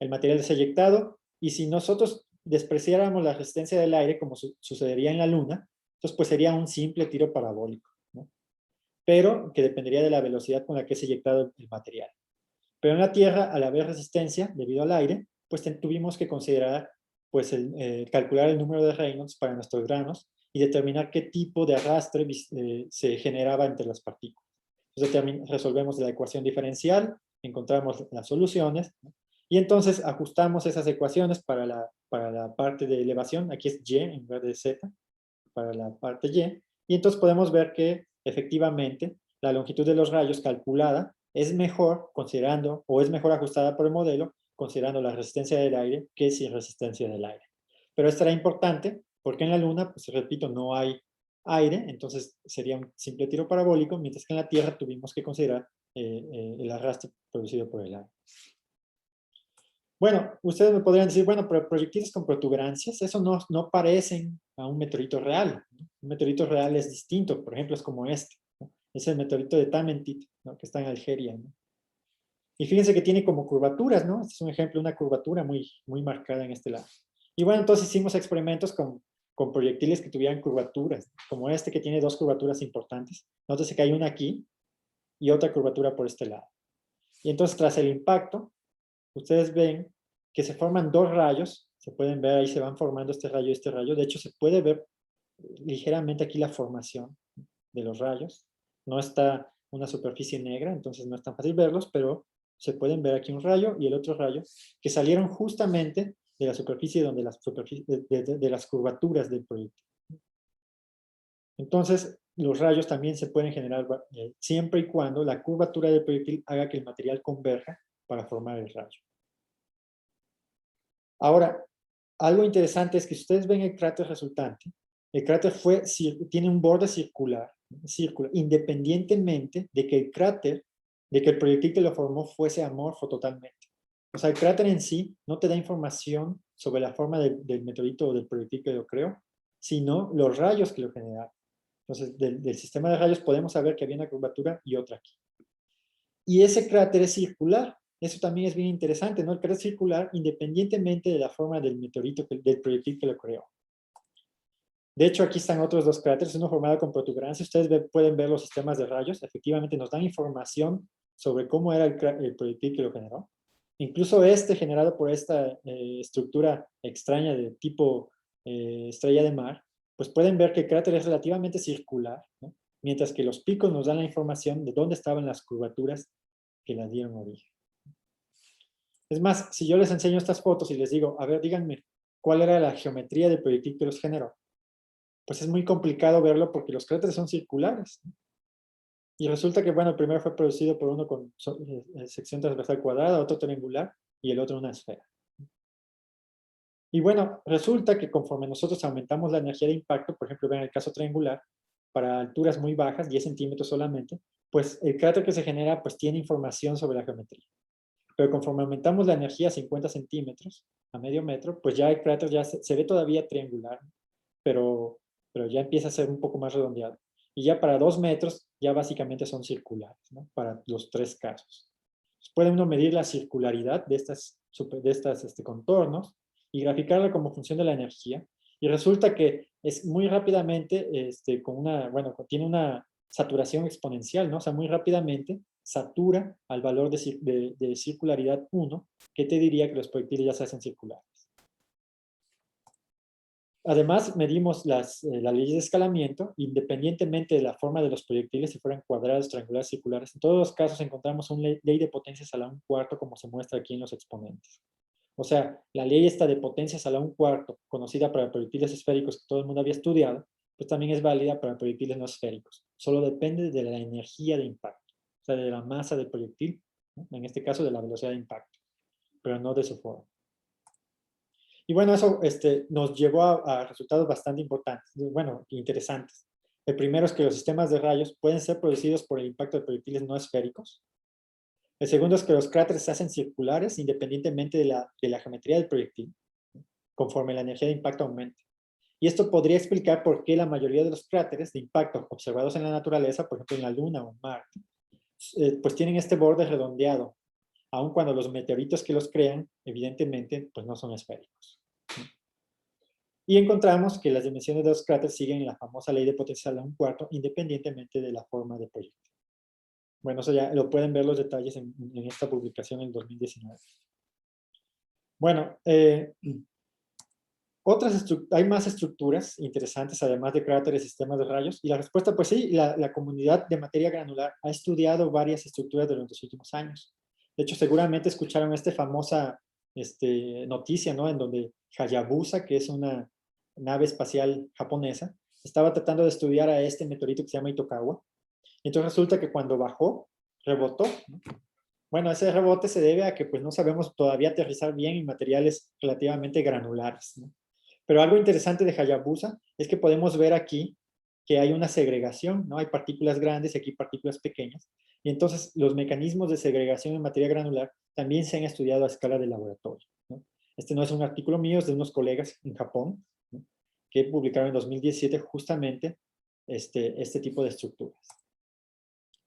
Speaker 1: El material es eyectado, y si nosotros despreciáramos la resistencia del aire, como sucedería en la Luna, entonces pues sería un simple tiro parabólico, ¿no? Pero que dependería de la velocidad con la que es eyectado el material. Pero en la Tierra, al haber resistencia debido al aire, pues tuvimos que considerar, pues calcular el número de Reynolds para nuestros granos y determinar qué tipo de arrastre se generaba entre las partículas. Entonces resolvemos la ecuación diferencial, encontramos las soluciones, ¿no? Y entonces ajustamos esas ecuaciones para la parte de elevación, aquí es Y en lugar de Z, para la parte Y, y entonces podemos ver que efectivamente la longitud de los rayos calculada es mejor considerando, o es mejor ajustada por el modelo, considerando la resistencia del aire que sin resistencia del aire. Pero esto era importante porque en la Luna, pues repito, no hay aire, entonces sería un simple tiro parabólico, mientras que en la Tierra tuvimos que considerar el arrastre producido por el aire. Bueno, ustedes me podrían decir, bueno, pero proyectiles con protuberancias, eso no parecen a un meteorito real, ¿no? Un meteorito real es distinto, por ejemplo, es como este, ¿no? Es el meteorito de Tamentit, ¿no? Que está en Algeria, ¿no? Y fíjense que tiene como curvaturas, ¿no? Este es un ejemplo de una curvatura muy, muy marcada en este lado. Y bueno, entonces hicimos experimentos con proyectiles que tuvieran curvaturas, como este que tiene 2 curvaturas importantes. Nótese que hay una aquí y otra curvatura por este lado. Y entonces, tras el impacto, ustedes ven que se forman 2 rayos, se pueden ver ahí, se van formando este rayo y este rayo. De hecho, se puede ver ligeramente aquí la formación de los rayos. No está una superficie negra, entonces no es tan fácil verlos, pero se pueden ver aquí un rayo y el otro rayo, que salieron justamente de la superficie donde de las curvaturas del proyectil. Entonces, los rayos también se pueden generar siempre y cuando la curvatura del proyectil haga que el material converja para formar el rayo. Ahora, algo interesante es que si ustedes ven el cráter resultante, el cráter tiene un borde circular, independientemente de que el proyectil que lo formó fuese amorfo totalmente. O sea, el cráter en sí no te da información sobre la forma del meteorito o del proyectil que lo creó, sino los rayos que lo generaron. Entonces, del sistema de rayos podemos saber que había una curvatura y otra aquí. Y ese cráter es circular. Eso también es bien interesante, ¿no? El cráter circular independientemente de la forma del meteorito, del proyectil que lo creó. De hecho, aquí están otros 2 cráteres, uno formado con protuberancia. Ustedes pueden ver los sistemas de rayos. Efectivamente, nos dan información sobre cómo era el proyectil que lo generó. Incluso generado por esta estructura extraña de tipo estrella de mar, pues pueden ver que el cráter es relativamente circular, ¿no? Mientras que los picos nos dan la información de dónde estaban las curvaturas que las dieron origen. Es más, si yo les enseño estas fotos y les digo, a ver, díganme, ¿cuál era la geometría del proyectil que los generó? pues es muy complicado verlo porque los cráteres son circulares, ¿no? Y resulta que, bueno, el primero fue producido por uno con sección transversal cuadrada, otro triangular y el otro una esfera. Y bueno, resulta que conforme nosotros aumentamos la energía de impacto, por ejemplo, vean el caso triangular, para alturas muy bajas, 10 centímetros solamente, pues el cráter que se genera pues tiene información sobre la geometría. Pero conforme aumentamos la energía a 50 centímetros, a medio metro, pues ya el cráter ya se ve todavía triangular, pero, pero ya empieza a ser un poco más redondeado. Y ya para 2 metros ya básicamente son circulares, ¿no? Para los tres casos. Pues puede uno medir la circularidad de estas contornos y graficarla como función de la energía. Y resulta que es muy rápidamente, tiene una saturación exponencial, ¿no? O sea, muy rápidamente satura al valor de circularidad 1, que te diría que los proyectiles ya se hacen circulares. Además, medimos las leyes de escalamiento, independientemente de la forma de los proyectiles, si fueran cuadrados, triangulares, circulares. En todos los casos encontramos una ley de potencias a la 1/4, como se muestra aquí en los exponentes. O sea, la ley esta de potencias a la 1/4, conocida para proyectiles esféricos que todo el mundo había estudiado, pues también es válida para proyectiles no esféricos. Solo depende de la energía de impacto, o sea, de la masa del proyectil, ¿no? En este caso de la velocidad de impacto, pero no de su forma. Y bueno, eso nos llevó a resultados bastante importantes, bueno, interesantes. El primero es que los sistemas de rayos pueden ser producidos por el impacto de proyectiles no esféricos. El segundo es que los cráteres se hacen circulares independientemente de la geometría del proyectil, conforme la energía de impacto aumente. Y esto podría explicar por qué la mayoría de los cráteres de impacto observados en la naturaleza, por ejemplo en la Luna o en Marte, pues tienen este borde redondeado, aun cuando los meteoritos que los crean, evidentemente, pues no son esféricos. Y encontramos que las dimensiones de los cráteres siguen la famosa ley de potencial a la 1/4, independientemente de la forma de proyectil. Bueno, eso ya lo pueden ver los detalles en esta publicación en 2019. Bueno, hay más estructuras interesantes, además de cráteres y sistemas de rayos, y la respuesta, pues sí, la comunidad de materia granular ha estudiado varias estructuras durante los últimos años. De hecho, seguramente escucharon esta famosa noticia, ¿no? En donde Hayabusa, que es una nave espacial japonesa, estaba tratando de estudiar a este meteorito que se llama Itokawa. Y entonces resulta que cuando bajó, rebotó, ¿no? Bueno, ese rebote se debe a que pues, no sabemos todavía aterrizar bien en materiales relativamente granulares, ¿no? Pero algo interesante de Hayabusa es que podemos ver aquí que hay una segregación, ¿no? Hay partículas grandes y aquí partículas pequeñas. Y entonces los mecanismos de segregación en materia granular también se han estudiado a escala de laboratorio, ¿no? Este no es un artículo mío, es de unos colegas en Japón, ¿no? Que publicaron en 2017 justamente este tipo de estructuras.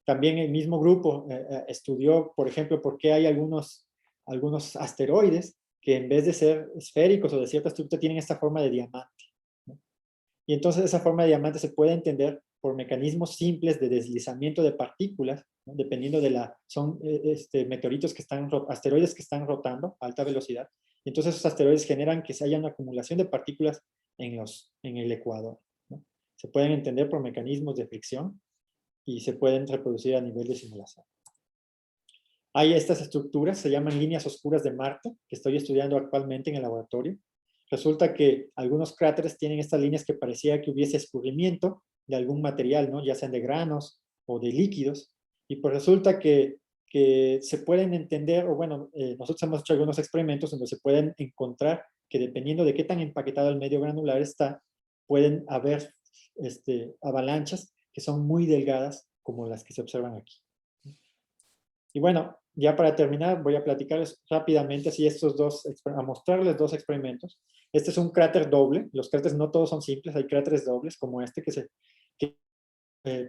Speaker 1: También el mismo grupo estudió, por ejemplo, por qué hay algunos asteroides que en vez de ser esféricos o de cierta estructura tienen esta forma de diamante, ¿no? Y entonces esa forma de diamante se puede entender por mecanismos simples de deslizamiento de partículas, ¿no? Dependiendo son meteoritos asteroides que están rotando a alta velocidad. Y entonces esos asteroides generan que se haya una acumulación de partículas en el ecuador, ¿no? Se pueden entender por mecanismos de fricción y se pueden reproducir a nivel de simulación. Hay estas estructuras, se llaman líneas oscuras de Marte, que estoy estudiando actualmente en el laboratorio. Resulta que algunos cráteres tienen estas líneas que parecía que hubiese escurrimiento de algún material, ¿no? Ya sean de granos o de líquidos. Y pues resulta que se pueden entender, o bueno, nosotros hemos hecho algunos experimentos donde se pueden encontrar que dependiendo de qué tan empaquetado el medio granular está, pueden haber avalanchas que son muy delgadas, como las que se observan aquí. Y bueno, ya para terminar, voy a platicarles rápidamente así a mostrarles dos experimentos. Este es un cráter doble. Los cráteres no todos son simples, hay cráteres dobles como este que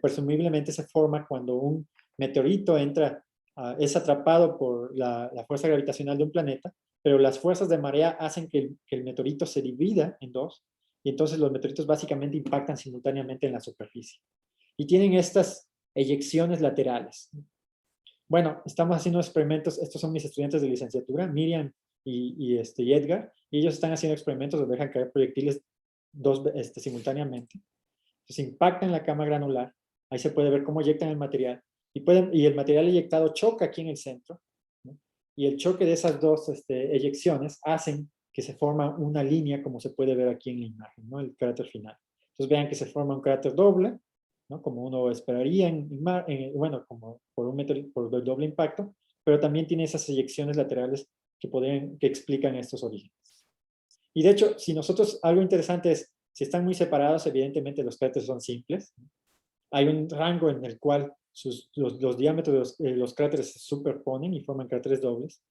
Speaker 1: presumiblemente se forma cuando un meteorito es atrapado por la fuerza gravitacional de un planeta, pero las fuerzas de marea hacen que el meteorito se divida en dos, y entonces los meteoritos básicamente impactan simultáneamente en la superficie. Y tienen estas eyecciones laterales. Bueno, estamos haciendo experimentos, estos son mis estudiantes de licenciatura, Miriam y Edgar, y ellos están haciendo experimentos donde dejan caer proyectiles simultáneamente. Entonces impactan la cama granular, ahí se puede ver cómo eyectan el material, y el material eyectado choca aquí en el centro, ¿no? Y el choque de esas dos eyecciones hacen que se forma una línea, como se puede ver aquí en la imagen, ¿no? El cráter final. Entonces vean que se forma un cráter doble, ¿no? Como uno esperaría, bueno, como por el doble impacto, pero también tiene esas eyecciones laterales que explican estos orígenes. Y de hecho, si nosotros, algo interesante es, si están muy separados, evidentemente los cráteres son simples. Hay un rango en el cual los diámetros de los cráteres se superponen y forman cráteres dobles.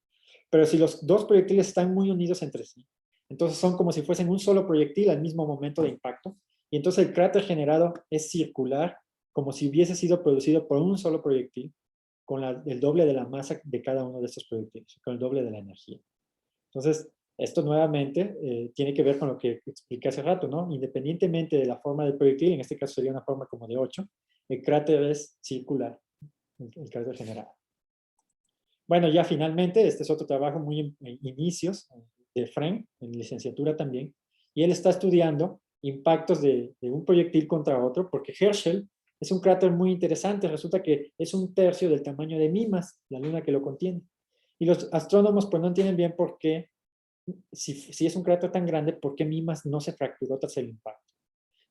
Speaker 1: Pero si los dos proyectiles están muy unidos entre sí, entonces son como si fuesen un solo proyectil al mismo momento de impacto. Y entonces el cráter generado es circular, como si hubiese sido producido por un solo proyectil, con el doble de la masa de cada uno de estos proyectiles, con el doble de la energía. Entonces, esto nuevamente tiene que ver con lo que expliqué hace rato, ¿no? Independientemente de la forma del proyectil, en este caso sería una forma como de 8, el cráter es circular, el cráter generado. Bueno, ya finalmente, este es otro trabajo muy en inicios de Fren, en licenciatura también, y él está estudiando impactos de un proyectil contra otro, porque Herschel es un cráter muy interesante, resulta que es un tercio del tamaño de Mimas, la luna que lo contiene. Y los astrónomos pues no entienden bien por qué, si es un cráter tan grande, por qué Mimas no se fracturó tras el impacto.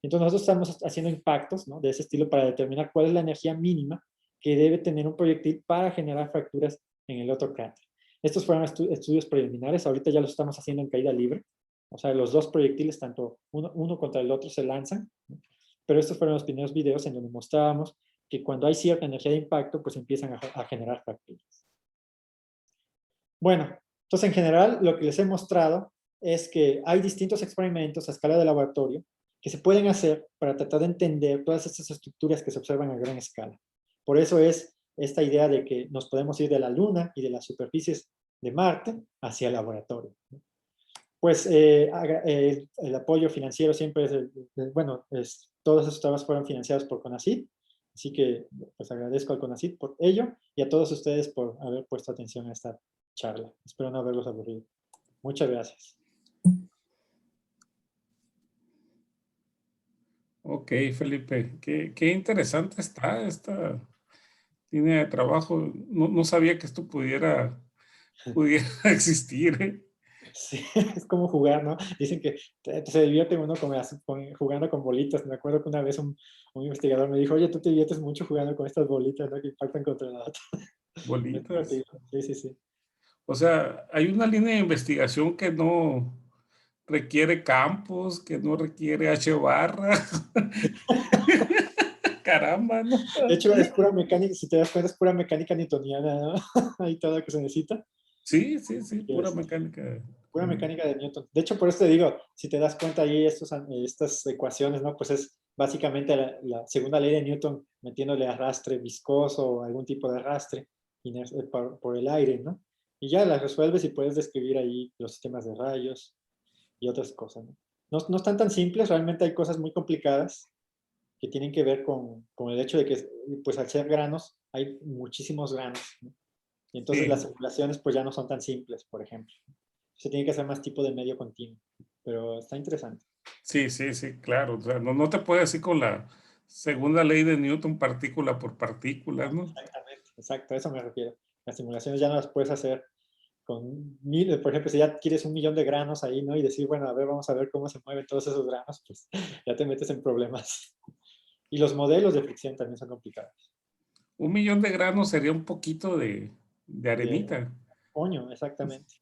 Speaker 1: Entonces nosotros estamos haciendo impactos, ¿no?, de ese estilo para determinar cuál es la energía mínima que debe tener un proyectil para generar fracturas en el otro cráter. Estos fueron estudios preliminares, ahorita ya los estamos haciendo en caída libre, o sea, los dos proyectiles, tanto uno contra el otro, se lanzan, ¿no? Pero estos fueron los primeros videos en donde mostrábamos que cuando hay cierta energía de impacto, pues empiezan a generar fracturas. Bueno, entonces en general lo que les he mostrado es que hay distintos experimentos a escala de laboratorio que se pueden hacer para tratar de entender todas estas estructuras que se observan a gran escala. Por eso es esta idea de que nos podemos ir de la Luna y de las superficies de Marte hacia el laboratorio. Pues el apoyo financiero siempre es, bueno, todos esos trabajos fueron financiados por CONACYT, así que pues agradezco al CONACYT por ello y a todos ustedes por haber puesto atención a esta charla. Espero no haberlos aburrido. Muchas gracias.
Speaker 2: Ok, Felipe, qué interesante está esta línea de trabajo. No sabía que esto pudiera existir, ¿eh?
Speaker 1: Sí, es como jugar, ¿no? Dicen que se divierte uno jugando con bolitas. Me acuerdo que una vez un investigador me dijo, oye, tú te diviertes mucho jugando con estas bolitas, ¿no?, que impactan contra la otra. Es
Speaker 2: Bolitas.
Speaker 1: divertido. Sí, sí, sí.
Speaker 2: O sea, hay una línea de investigación que no requiere campos, que no requiere H barra. Caramba, ¿no?
Speaker 1: De hecho, es pura mecánica, si te das cuenta, es pura mecánica newtoniana, ¿no? Ahí todo lo que se necesita.
Speaker 2: Sí, pura
Speaker 1: Yes.
Speaker 2: mecánica.
Speaker 1: Pura mecánica de Newton. De hecho, por eso te digo, si te das cuenta ahí, estas ecuaciones, ¿no? Pues es básicamente la segunda ley de Newton metiéndole arrastre viscoso o algún tipo de arrastre por el aire, ¿no? Y ya las resuelves y puedes describir ahí los sistemas de rayos y otras cosas, ¿no? No están tan simples, realmente hay cosas muy complicadas que tienen que ver con el hecho de que, pues al ser granos, hay muchísimos granos, ¿no? Y entonces las
Speaker 2: Sí,
Speaker 1: simulaciones pues ya no son tan simples, por ejemplo. Se tiene que hacer más tipo de medio continuo, pero está interesante.
Speaker 2: sí, claro. O sea, no te puedes ir con la segunda ley de Newton partícula por partícula, ¿no?
Speaker 1: Exactamente, exacto, a eso me refiero. Las simulaciones ya no las puedes hacer con miles, por ejemplo, si ya quieres 1.000.000 de granos ahí, ¿no? Y decir, bueno, a ver, vamos a ver cómo se mueven todos esos granos, pues ya te metes en problemas. Y los modelos de fricción también son complicados.
Speaker 2: 1 millón de granos sería un poquito de
Speaker 1: De
Speaker 2: arenita.
Speaker 1: coño, exactamente.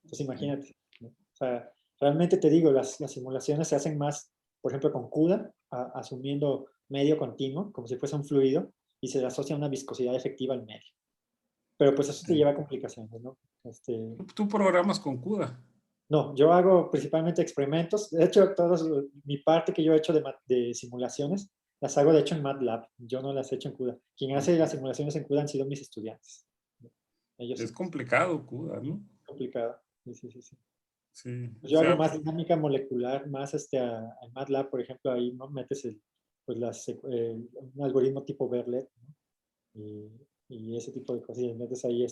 Speaker 1: Entonces imagínate, ¿no? O sea, realmente te digo, las simulaciones se hacen más, por ejemplo, con CUDA, asumiendo medio continuo, como si fuese un fluido, y se le asocia una viscosidad efectiva al medio. Pero pues eso te
Speaker 2: Sí.
Speaker 1: lleva a complicaciones, ¿no?
Speaker 2: Tú programas con CUDA.
Speaker 1: No, yo hago principalmente experimentos. De hecho, mi parte que yo he hecho de simulaciones, las hago de hecho en MATLAB. Yo no las he hecho en CUDA. Quien hace las simulaciones en CUDA han sido mis estudiantes. Ellos
Speaker 2: Es
Speaker 1: sí,
Speaker 2: complicado CUDA, ¿no?
Speaker 1: complicado. Sí, sí, sí, sí.
Speaker 2: Sí. O
Speaker 1: Yo hago
Speaker 2: sea,
Speaker 1: más dinámica molecular, más en MATLAB, por ejemplo, ahí no metes pues un algoritmo tipo Berlet, ¿no? Y ese tipo de cosas. Y metes ahí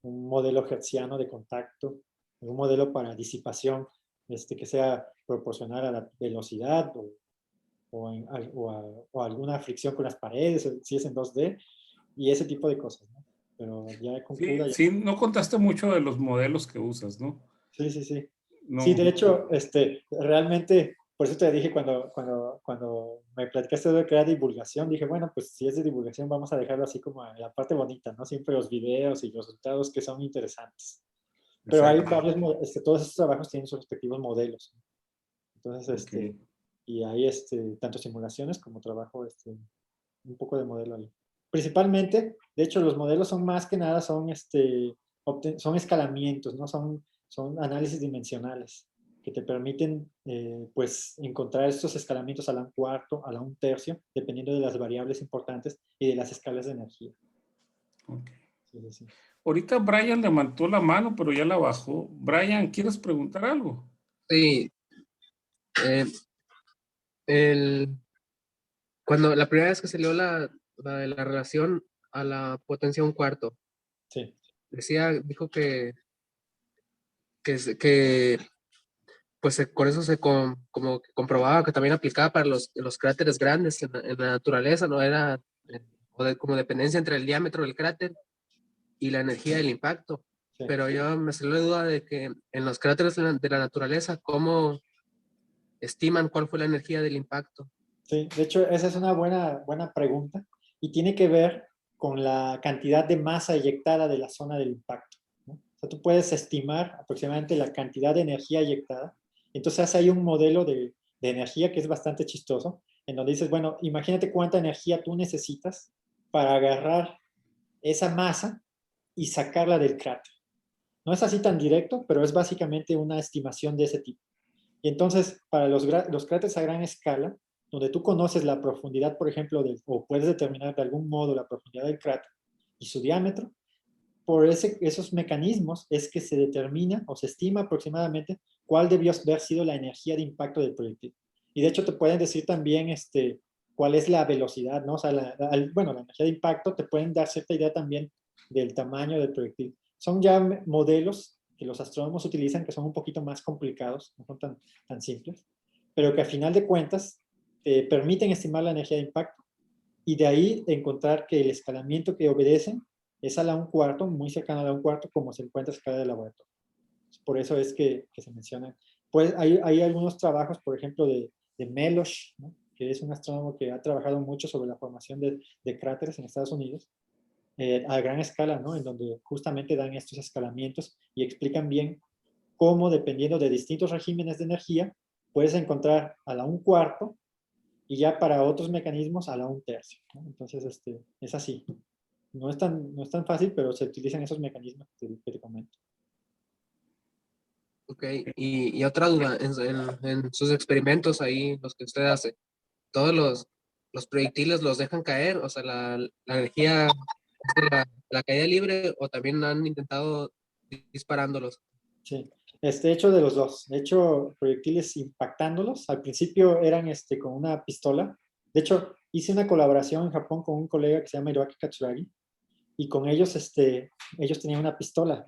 Speaker 1: un modelo hertziano de contacto, un modelo para disipación que sea proporcional a la velocidad o alguna fricción con las paredes, si es en 2D, y ese tipo de cosas, ¿no? Pero ya con CUDA ya.
Speaker 2: sí, no contaste mucho de los modelos que usas, ¿no?
Speaker 1: Sí, sí, sí. Sí,
Speaker 2: No.
Speaker 1: de hecho, realmente, por eso te dije cuando me platicaste de crear divulgación, dije, bueno, pues si es de divulgación vamos a dejarlo así como en la parte bonita, ¿no? Siempre los videos y los resultados que son interesantes. Pero hay
Speaker 2: Exacto.
Speaker 1: varios, todos estos trabajos tienen sus respectivos modelos. Entonces,
Speaker 2: Ok.
Speaker 1: y hay tanto simulaciones como trabajo, un poco de modelo ahí. Principalmente, de hecho, los modelos son más que nada, son escalamientos, ¿no? Son análisis dimensionales que te permiten, pues, encontrar estos escalamientos a la un cuarto, a la un tercio, dependiendo de las variables importantes y de las escalas de energía.
Speaker 2: Ok.
Speaker 1: Sí, sí, sí.
Speaker 2: Ahorita Brian levantó la mano, pero ya la bajó. Brian, ¿quieres preguntar algo?
Speaker 3: Sí, eh, el, cuando la primera vez que salió la de la relación a la potencia un cuarto,
Speaker 1: Sí.
Speaker 3: dijo que pues con eso como que comprobaba que también aplicaba para los cráteres grandes en la naturaleza, no era como dependencia entre el diámetro del cráter y la energía del impacto.
Speaker 1: Sí.
Speaker 3: Pero yo me salió la duda de que en los cráteres de la naturaleza, ¿cómo estiman cuál fue la energía del impacto?
Speaker 1: Sí, de hecho, esa es una buena pregunta y tiene que ver con la cantidad de masa eyectada de la zona del impacto, ¿no? O sea, tú puedes estimar aproximadamente la cantidad de energía eyectada. Entonces, hay un modelo de energía que es bastante chistoso, en donde dices, bueno, imagínate cuánta energía tú necesitas para agarrar esa masa y sacarla del cráter. No es así tan directo, pero es básicamente una estimación de ese tipo. Y entonces, para los cráteres a gran escala, donde tú conoces la profundidad, por ejemplo, o puedes determinar de algún modo la profundidad del cráter y su diámetro, por esos mecanismos es que se determina o se estima aproximadamente cuál debió haber sido la energía de impacto del proyectil. Y de hecho te pueden decir también cuál es la velocidad, ¿no? O sea, bueno, la energía de impacto te pueden dar cierta idea también del tamaño del proyectil. Son ya modelos que los astrónomos utilizan que son un poquito más complicados, no son tan simples, pero que a final de cuentas te permiten estimar la energía de impacto y de ahí encontrar que el escalamiento que obedecen es a la un cuarto, muy cercano a la un cuarto, como se encuentra a escala de laboratorio. Por eso es que se mencionan. Pues hay algunos trabajos, por ejemplo, de Melosh, ¿no? Que es un astrónomo que ha trabajado mucho sobre la formación de cráteres en Estados Unidos, a gran escala, ¿no? En donde justamente dan estos escalamientos y explican bien cómo, dependiendo de distintos regímenes de energía, puedes encontrar a la un cuarto y ya para otros mecanismos a la un tercio, ¿no? Entonces, es así. No es tan fácil, pero se utilizan esos mecanismos que te comento.
Speaker 3: Ok, y otra duda, en sus experimentos ahí, los que usted hace, todos los proyectiles los dejan caer, o sea, la energía es de la caída libre, o también han intentado disparándolos.
Speaker 1: Sí. He hecho de los dos. He hecho proyectiles impactándolos. Al principio eran con una pistola. De hecho, hice una colaboración en Japón con un colega que se llama Hiroaki Katsuragi. Y con ellos, ellos tenían una pistola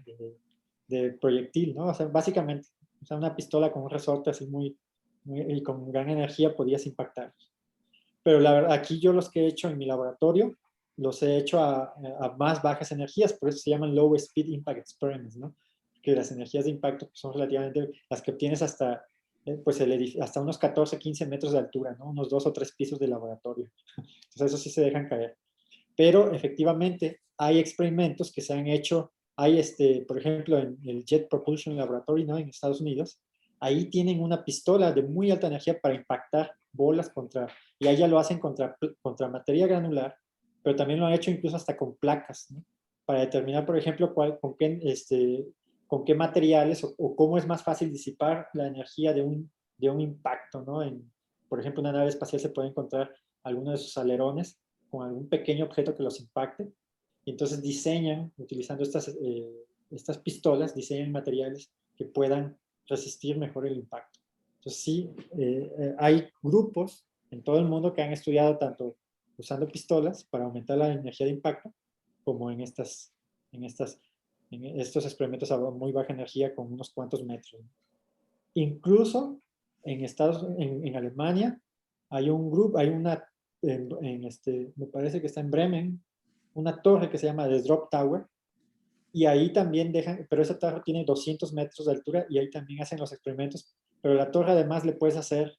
Speaker 1: de proyectil, ¿no? O sea, básicamente, o sea, una pistola con un resorte así y con gran energía podías impactarlos. Pero la verdad, aquí yo los que he hecho en mi laboratorio, los he hecho a más bajas energías, por eso se llaman Low Speed Impact Experiments, ¿no? Que las energías de impacto son relativamente las que obtienes hasta, pues hasta unos 14, 15 metros de altura, ¿no? Unos 2 o 3 pisos de laboratorio. Entonces, eso sí se dejan caer. Pero efectivamente hay experimentos que se han hecho, hay por ejemplo en el Jet Propulsion Laboratory, ¿no? En Estados Unidos, ahí tienen una pistola de muy alta energía para impactar bolas y allá lo hacen contra materia granular, pero también lo han hecho incluso hasta con placas, ¿no? Para determinar, por ejemplo, con qué materiales o cómo es más fácil disipar la energía de un impacto, ¿no? Por ejemplo, una nave espacial se puede encontrar algunos de sus alerones con algún pequeño objeto que los impacte. Y entonces diseñan, utilizando estas pistolas, diseñan materiales que puedan resistir mejor el impacto. Entonces sí, hay grupos en todo el mundo que han estudiado tanto usando pistolas para aumentar la energía de impacto, como en estos experimentos a muy baja energía con unos cuantos metros. Incluso en Alemania hay un grupo, hay una, me parece que está en Bremen, una torre que se llama The Drop Tower, y ahí también dejan, pero esa torre tiene 200 metros de altura y ahí también hacen los experimentos, pero la torre además le puedes hacer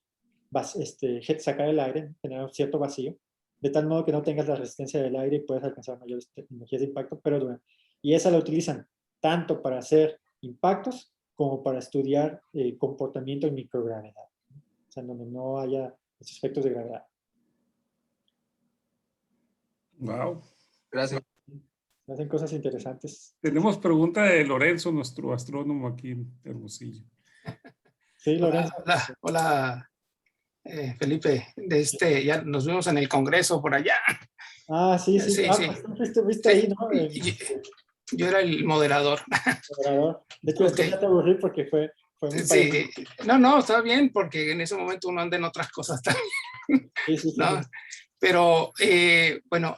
Speaker 1: sacar el aire, generar un cierto vacío, de tal modo que no tengas la resistencia del aire y puedas alcanzar mayores energías de impacto, pero duran. Y esa la utilizan tanto para hacer impactos como para estudiar comportamiento en microgravedad, o sea, en donde no haya los efectos de gravedad.
Speaker 2: Wow.
Speaker 3: Gracias.
Speaker 1: Se hacen cosas interesantes.
Speaker 2: Tenemos pregunta de Lorenzo, nuestro astrónomo aquí en Hermosillo.
Speaker 1: Sí, Lorenzo.
Speaker 4: Hola, Felipe. Ya nos vimos en el Congreso por allá.
Speaker 1: Ah, sí.
Speaker 4: Sí.
Speaker 1: Pues tú estuviste ahí, ¿no?
Speaker 4: Yo era el moderador.
Speaker 1: Moderador. De hecho, después
Speaker 4: Ok.
Speaker 1: ya te aburrí porque fue muy
Speaker 4: Sí,
Speaker 1: parecido.
Speaker 4: no, está bien, porque en ese momento uno anda en otras cosas también,
Speaker 1: Sí.
Speaker 4: ¿no? Pero, bueno,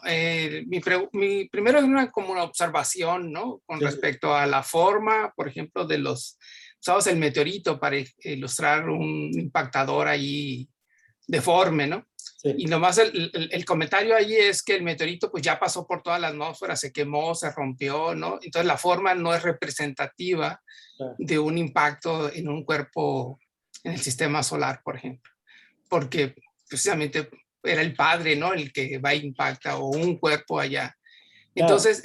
Speaker 4: primero es como una observación, ¿no? Con
Speaker 1: Sí.
Speaker 4: respecto a la forma, por ejemplo, usamos el meteorito para ilustrar un impactador ahí deforme, ¿no?
Speaker 1: Sí.
Speaker 4: Y nomás el comentario ahí es que el meteorito pues ya pasó por toda la atmósfera, se quemó, se rompió, ¿no? Entonces la forma no es representativa de un impacto en un cuerpo en el sistema solar, por ejemplo, porque precisamente era el padre, ¿no? El que va a impactar o un cuerpo allá. Entonces,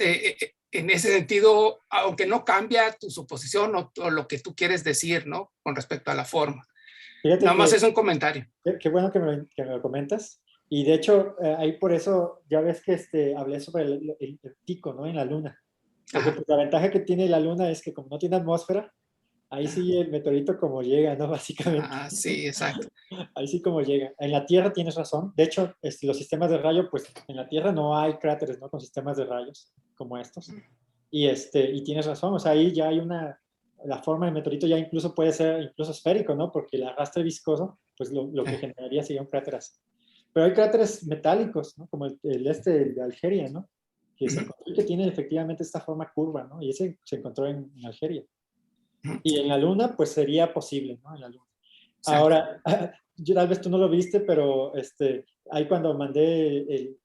Speaker 4: en ese sentido, aunque no cambia tu suposición o lo que tú quieres decir, ¿no? Con respecto a la forma.
Speaker 1: Fíjate
Speaker 4: Nada más
Speaker 1: que
Speaker 4: es un comentario.
Speaker 1: qué bueno que me lo comentas. Y de hecho, ahí por eso, ya ves que hablé sobre el pico, ¿no? En la Luna. Porque pues, la ventaja que tiene la Luna es que como no tiene atmósfera, ahí sí el meteorito como llega, ¿no? Básicamente.
Speaker 4: Sí, exacto.
Speaker 1: Ahí sí como llega. En la Tierra tienes razón. De hecho, los sistemas de rayo, pues en la Tierra no hay cráteres, ¿no? Con sistemas de rayos como estos. Y tienes razón, o sea, ahí ya hay la forma del meteorito ya incluso puede ser incluso esférico, ¿no? Porque el arrastre viscoso, pues lo que generaría sería un cráter así. Pero hay cráteres metálicos, ¿no? Como el de Algeria, ¿no? Que se encontró que tiene efectivamente esta forma curva, ¿no? Y ese se encontró en Algeria. Y en la Luna, pues sería posible, ¿no? En la Luna. Ahora, tal vez tú no lo viste, pero ahí cuando mandé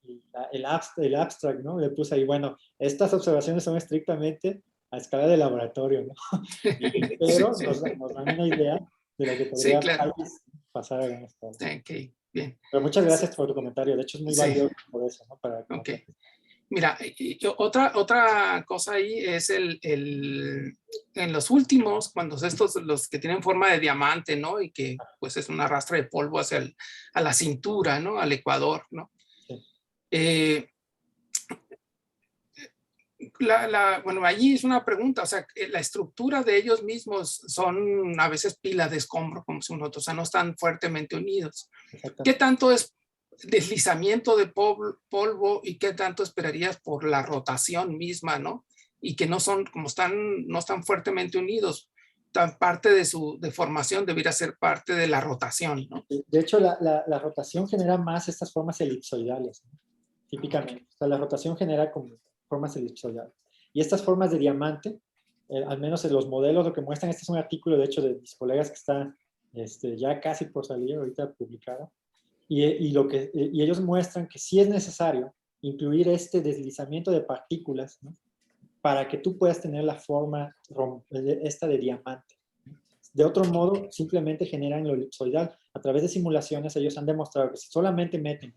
Speaker 1: el abstract, ¿no? Le puse ahí, bueno, estas observaciones son estrictamente a escala de laboratorio, ¿no? Pero nos dan una idea de lo que
Speaker 4: Sí,
Speaker 1: podría
Speaker 4: claro.
Speaker 1: pasar a gran escala.
Speaker 4: Ok, bien.
Speaker 1: Pero muchas gracias por tu comentario. De hecho, es muy valioso por eso, ¿no? Para
Speaker 4: Ok. Mira, otra cosa ahí es en los últimos, cuando los que tienen forma de diamante, ¿no? Y que pues es un arrastre de polvo a la cintura, ¿no? Al ecuador, ¿no? Sí. Bueno, allí es una pregunta, o sea, la estructura de ellos mismos son a veces pilas de escombro, como si nosotros, o sea, no están fuertemente unidos. ¿Qué tanto es deslizamiento de polvo y qué tanto esperarías por la rotación misma, ¿no? Y que no están fuertemente unidos. Tan parte de su deformación debería ser parte de la rotación, ¿no?
Speaker 1: De hecho, la rotación genera más estas formas elipsoidales, ¿no? Típicamente. O sea, la rotación genera como formas elipsoidales. Y estas formas de diamante, al menos en los modelos, lo que muestran, este es un artículo, de hecho, de mis colegas que está ya casi por salir, ahorita publicado, y ellos muestran que sí es necesario incluir este deslizamiento de partículas, ¿no? Para que tú puedas tener la forma esta de diamante. De otro modo, simplemente generan lo elipsoidal. A través de simulaciones, ellos han demostrado que si solamente meten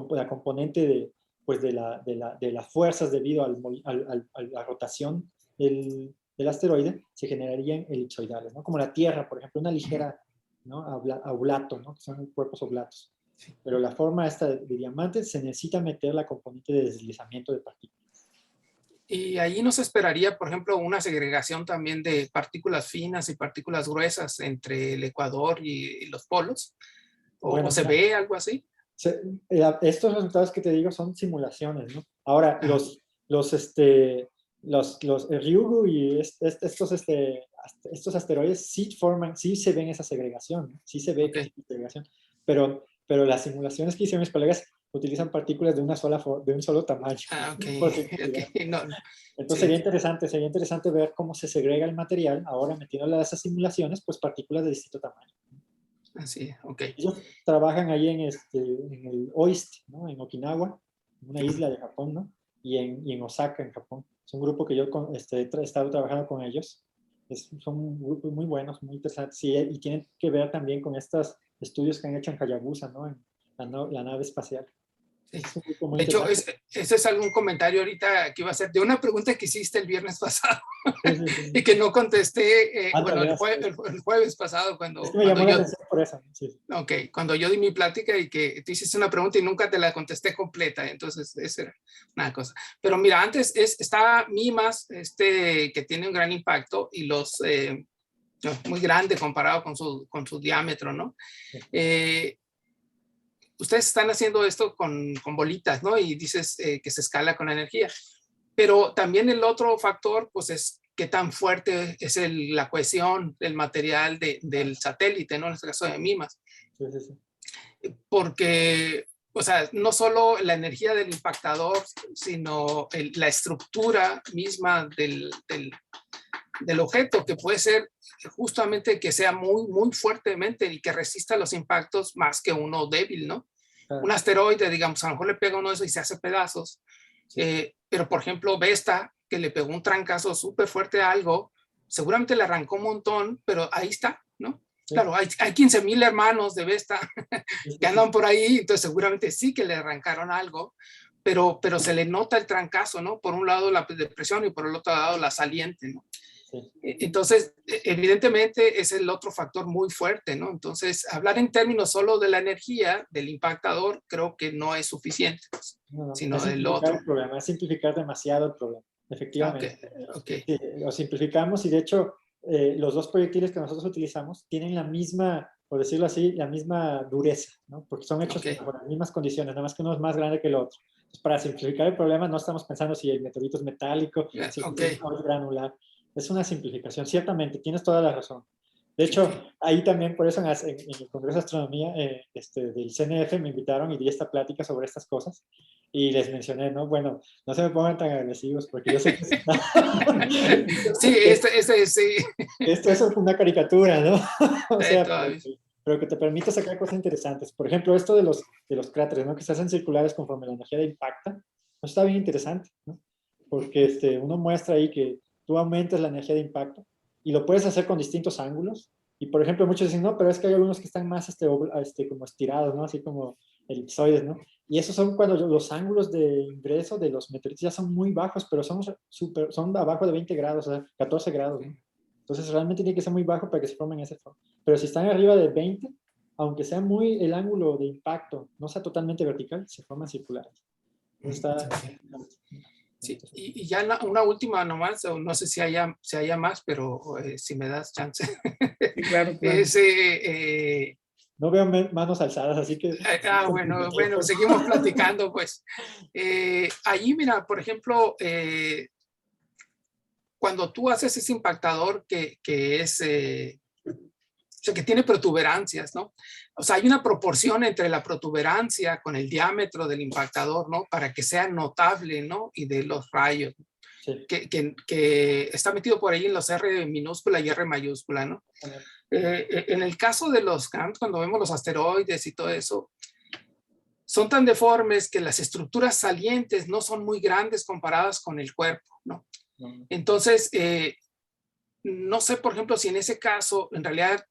Speaker 1: la componente de las fuerzas debido a la rotación del asteroide, se generarían elipsoidales, ¿no? Como la Tierra, por ejemplo, una ligera, ¿no? Oblato, ¿no? Que son cuerpos oblatos. Pero la forma esta de diamante se necesita meter la componente de deslizamiento de partículas.
Speaker 4: Y ahí nos esperaría, por ejemplo, una segregación también de partículas finas y partículas gruesas entre el Ecuador y los polos. ¿O se ve algo así?
Speaker 1: Estos resultados que te digo son simulaciones, ¿no? Ahora, los Ryugu y estos asteroides sí se ven esa segregación, ¿no? Sí se ve segregación, pero las simulaciones que hicieron mis colegas utilizan partículas de un solo tamaño.
Speaker 4: No.
Speaker 1: Entonces sería interesante ver cómo se segrega el material, ahora metiéndole a esas simulaciones, pues partículas de distinto tamaño.
Speaker 4: Así, ok.
Speaker 1: Ellos trabajan ahí en el OIST, ¿no? En Okinawa, una isla de Japón, ¿no? Y en Osaka, en Japón. Es un grupo que yo he estado trabajando con ellos. Son grupos muy buenos, muy interesantes, y tienen que ver también con estas estudios que han hecho en Hayabusa, ¿no? En la nave espacial.
Speaker 4: Sí.
Speaker 1: Es un grupo muy
Speaker 4: De hecho,
Speaker 1: interesante.
Speaker 4: ese es algún comentario ahorita que iba a hacer de una pregunta que hiciste el viernes pasado
Speaker 1: Sí.
Speaker 4: y que no contesté, bueno,
Speaker 1: Ándale,
Speaker 4: el jueves pasado
Speaker 1: es
Speaker 4: cuando,
Speaker 1: que me llamó la atención por eso. Sí.
Speaker 4: okay, cuando yo di mi plática y que tú hiciste una pregunta y nunca te la contesté completa, entonces esa era una cosa. Pero mira, antes está MIMAS, que tiene un gran impacto y muy grande comparado con su diámetro, ¿no? Ustedes están haciendo esto con bolitas, ¿no? Y dices que se escala con la energía. Pero también el otro factor, pues es qué tan fuerte es la cohesión del material del satélite, ¿no? En este caso de MIMAS.
Speaker 1: Sí.
Speaker 4: Porque, o sea, no solo la energía del impactador, sino la estructura misma del objeto, que puede ser justamente que sea muy, muy fuertemente y que resista los impactos más que uno débil, ¿no? Un asteroide, digamos, a lo mejor le pega uno de esos y se hace pedazos. Pero, por ejemplo, Vesta, que le pegó un trancazo súper fuerte a algo, seguramente le arrancó un montón, pero ahí está, ¿no? Sí. Claro, hay 15,000 hermanos de Vesta que andan por ahí, entonces seguramente sí que le arrancaron algo, pero se le nota el trancazo, ¿no? Por un lado la depresión y por el otro lado la saliente, ¿no? Sí. Entonces, evidentemente es el otro factor muy fuerte, ¿no? Entonces, hablar en términos solo de la energía del impactador creo que no es suficiente, sino del otro.
Speaker 1: El problema, es simplificar demasiado el problema, efectivamente.
Speaker 4: Okay.
Speaker 1: Sí, lo simplificamos y de hecho los dos proyectiles que nosotros utilizamos tienen la misma, por decirlo así, la misma dureza, ¿no? Porque son hechos con las mismas condiciones, nada más que uno es más grande que el otro. Entonces, para simplificar el problema no estamos pensando si el meteorito es metálico, si es granular. Es una simplificación, ciertamente, tienes toda la razón. De hecho, ahí también, por eso en el Congreso de Astronomía del CNF me invitaron y di esta plática sobre estas cosas y les mencioné, ¿no? Bueno, no se me pongan tan agresivos porque yo sé que...
Speaker 4: sí.
Speaker 1: Esto es una caricatura, ¿no? O sea, pero que te permite sacar cosas interesantes. Por ejemplo, esto de los cráteres, ¿no? Que se hacen circulares conforme la energía impacta. Eso está bien interesante, ¿no? Porque uno muestra ahí que tú aumentas la energía de impacto y lo puedes hacer con distintos ángulos. Y, por ejemplo, muchos dicen, no, pero es que hay algunos que están más como estirados, ¿no? Así como elipsoides, ¿no? Y esos son cuando los ángulos de ingreso de los meteoritos ya son muy bajos, pero son abajo de 20 grados, o sea, 14 grados, ¿no? Entonces, realmente tiene que ser muy bajo para que se formen ese forma. Pero si están arriba de 20, aunque sea el ángulo de impacto no sea totalmente vertical, se forman circulares. Está...
Speaker 4: Sí, y ya una última nomás, no sé si haya más, pero si me das chance.
Speaker 2: Sí, claro.
Speaker 1: No veo manos alzadas, así que...
Speaker 4: bueno, seguimos platicando, pues. Allí, mira, por ejemplo, cuando tú haces ese impactador que es... o sea, que tiene protuberancias, ¿no? O sea, hay una proporción entre la protuberancia con el diámetro del impactador, ¿no? Para que sea notable, ¿no? Y de los rayos, sí. que está metido por ahí en los R minúscula y R mayúscula, ¿no? En el caso de los GAMS, cuando vemos los asteroides y todo eso, son tan deformes que las estructuras salientes no son muy grandes comparadas con el cuerpo, ¿no? Entonces, no sé, por ejemplo, si en ese caso, en realidad,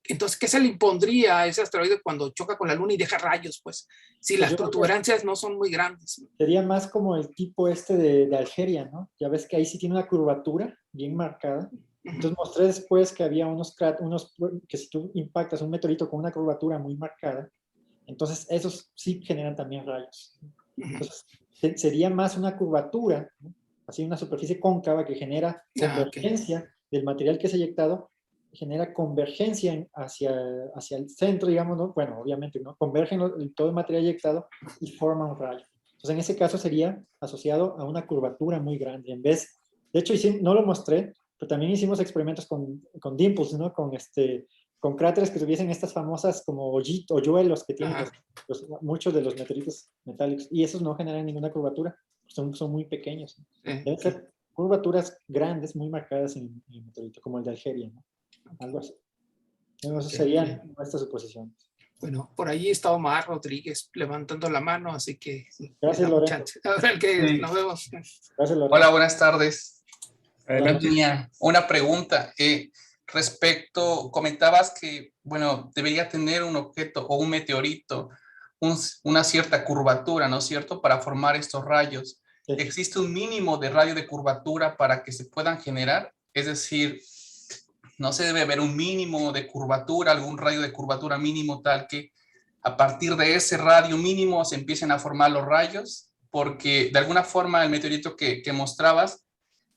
Speaker 4: entonces, ¿qué se le impondría a ese asteroide cuando choca con la Luna y deja rayos? Pues, si las protuberancias no son muy grandes.
Speaker 1: Sería más como el tipo de Algeria, ¿no? Ya ves que ahí sí tiene una curvatura bien marcada. Entonces mostré después que había unos que si tú impactas un meteorito con una curvatura muy marcada, entonces esos sí generan también rayos. Entonces sería más una curvatura, ¿no? Así una superficie cóncava que genera convergencia del material que es eyectado, genera convergencia hacia el centro, digamos, ¿no? Bueno, obviamente, ¿no? Convergen todo el material eyectado y forma un rayo. Entonces, en ese caso sería asociado a una curvatura muy grande. De hecho, no lo mostré, pero también hicimos experimentos con dimples, ¿no? Con cráteres que tuviesen estas famosas como hoyuelos que tienen muchos de los meteoritos metálicos. Y esos no generan ninguna curvatura, son muy pequeños, ¿no? Deben ser curvaturas grandes, muy marcadas en el meteorito, como el de Algeria, ¿no? Algo así. Esas serían nuestras suposiciones.
Speaker 4: Bueno, por ahí está Omar Rodríguez levantando la mano, así que...
Speaker 1: Gracias, Lorenzo.
Speaker 4: Ahora el que nos vemos.
Speaker 1: Gracias, Lorenzo.
Speaker 5: Hola, buenas tardes.
Speaker 2: Adelante.
Speaker 5: Tenía una pregunta. respecto, comentabas que, bueno, debería tener un objeto o un meteorito una cierta curvatura, ¿no es cierto?, para formar estos rayos.
Speaker 1: Sí.
Speaker 5: ¿Existe un mínimo de radio de curvatura para que se puedan generar? Es decir, ¿no se debe haber un mínimo de curvatura, algún radio de curvatura mínimo tal que a partir de ese radio mínimo se empiecen a formar los rayos? Porque de alguna forma el meteorito que mostrabas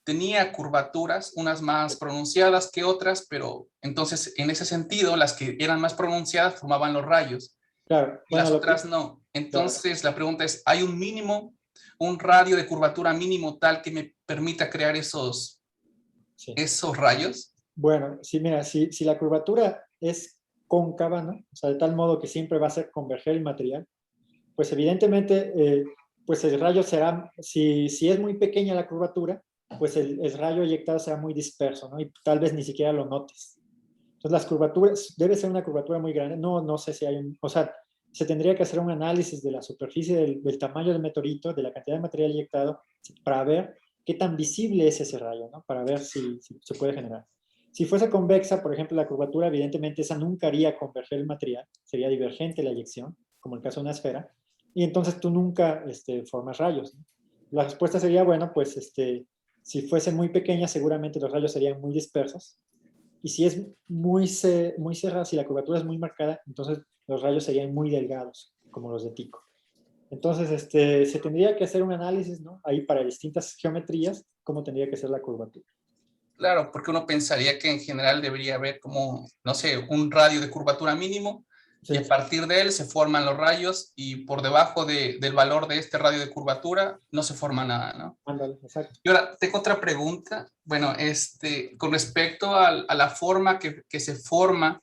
Speaker 5: tenía curvaturas, unas más pronunciadas que otras, pero entonces en ese sentido las que eran más pronunciadas formaban los rayos.
Speaker 1: Claro.
Speaker 5: Y las otras no. Entonces, la pregunta es, ¿hay un mínimo, un radio de curvatura mínimo tal que me permita crear esos rayos?
Speaker 1: Bueno, sí, mira, si la curvatura es cóncava, ¿no? O sea, de tal modo que siempre va a hacer converger el material, pues evidentemente, pues el rayo será, si es muy pequeña la curvatura, pues el rayo eyectado será muy disperso, ¿no? Y tal vez ni siquiera lo notes. Entonces, las curvaturas, debe ser una curvatura muy grande. No sé si hay o sea, se tendría que hacer un análisis de la superficie del tamaño del meteorito, de la cantidad de material eyectado, para ver qué tan visible es ese rayo, ¿no? Para ver si se puede generar. Si fuese convexa, por ejemplo, la curvatura, evidentemente esa nunca haría converger el material, sería divergente la eyección, como el caso de una esfera, y entonces tú nunca formas rayos, ¿no? La respuesta sería, bueno, pues si fuese muy pequeña, seguramente los rayos serían muy dispersos, y si es muy cerrada, si la curvatura es muy marcada, entonces los rayos serían muy delgados, como los de Tycho. Entonces, se tendría que hacer un análisis, ¿no? Ahí para distintas geometrías, cómo tendría que ser la curvatura.
Speaker 5: Claro, porque uno pensaría que en general debería haber como, no sé, un radio de curvatura mínimo, sí, y a partir de él se forman los rayos y por debajo del valor de este radio de curvatura no se forma nada, ¿no?
Speaker 1: Ándale, exacto.
Speaker 5: Y ahora tengo otra pregunta, bueno, con respecto a la forma que se forma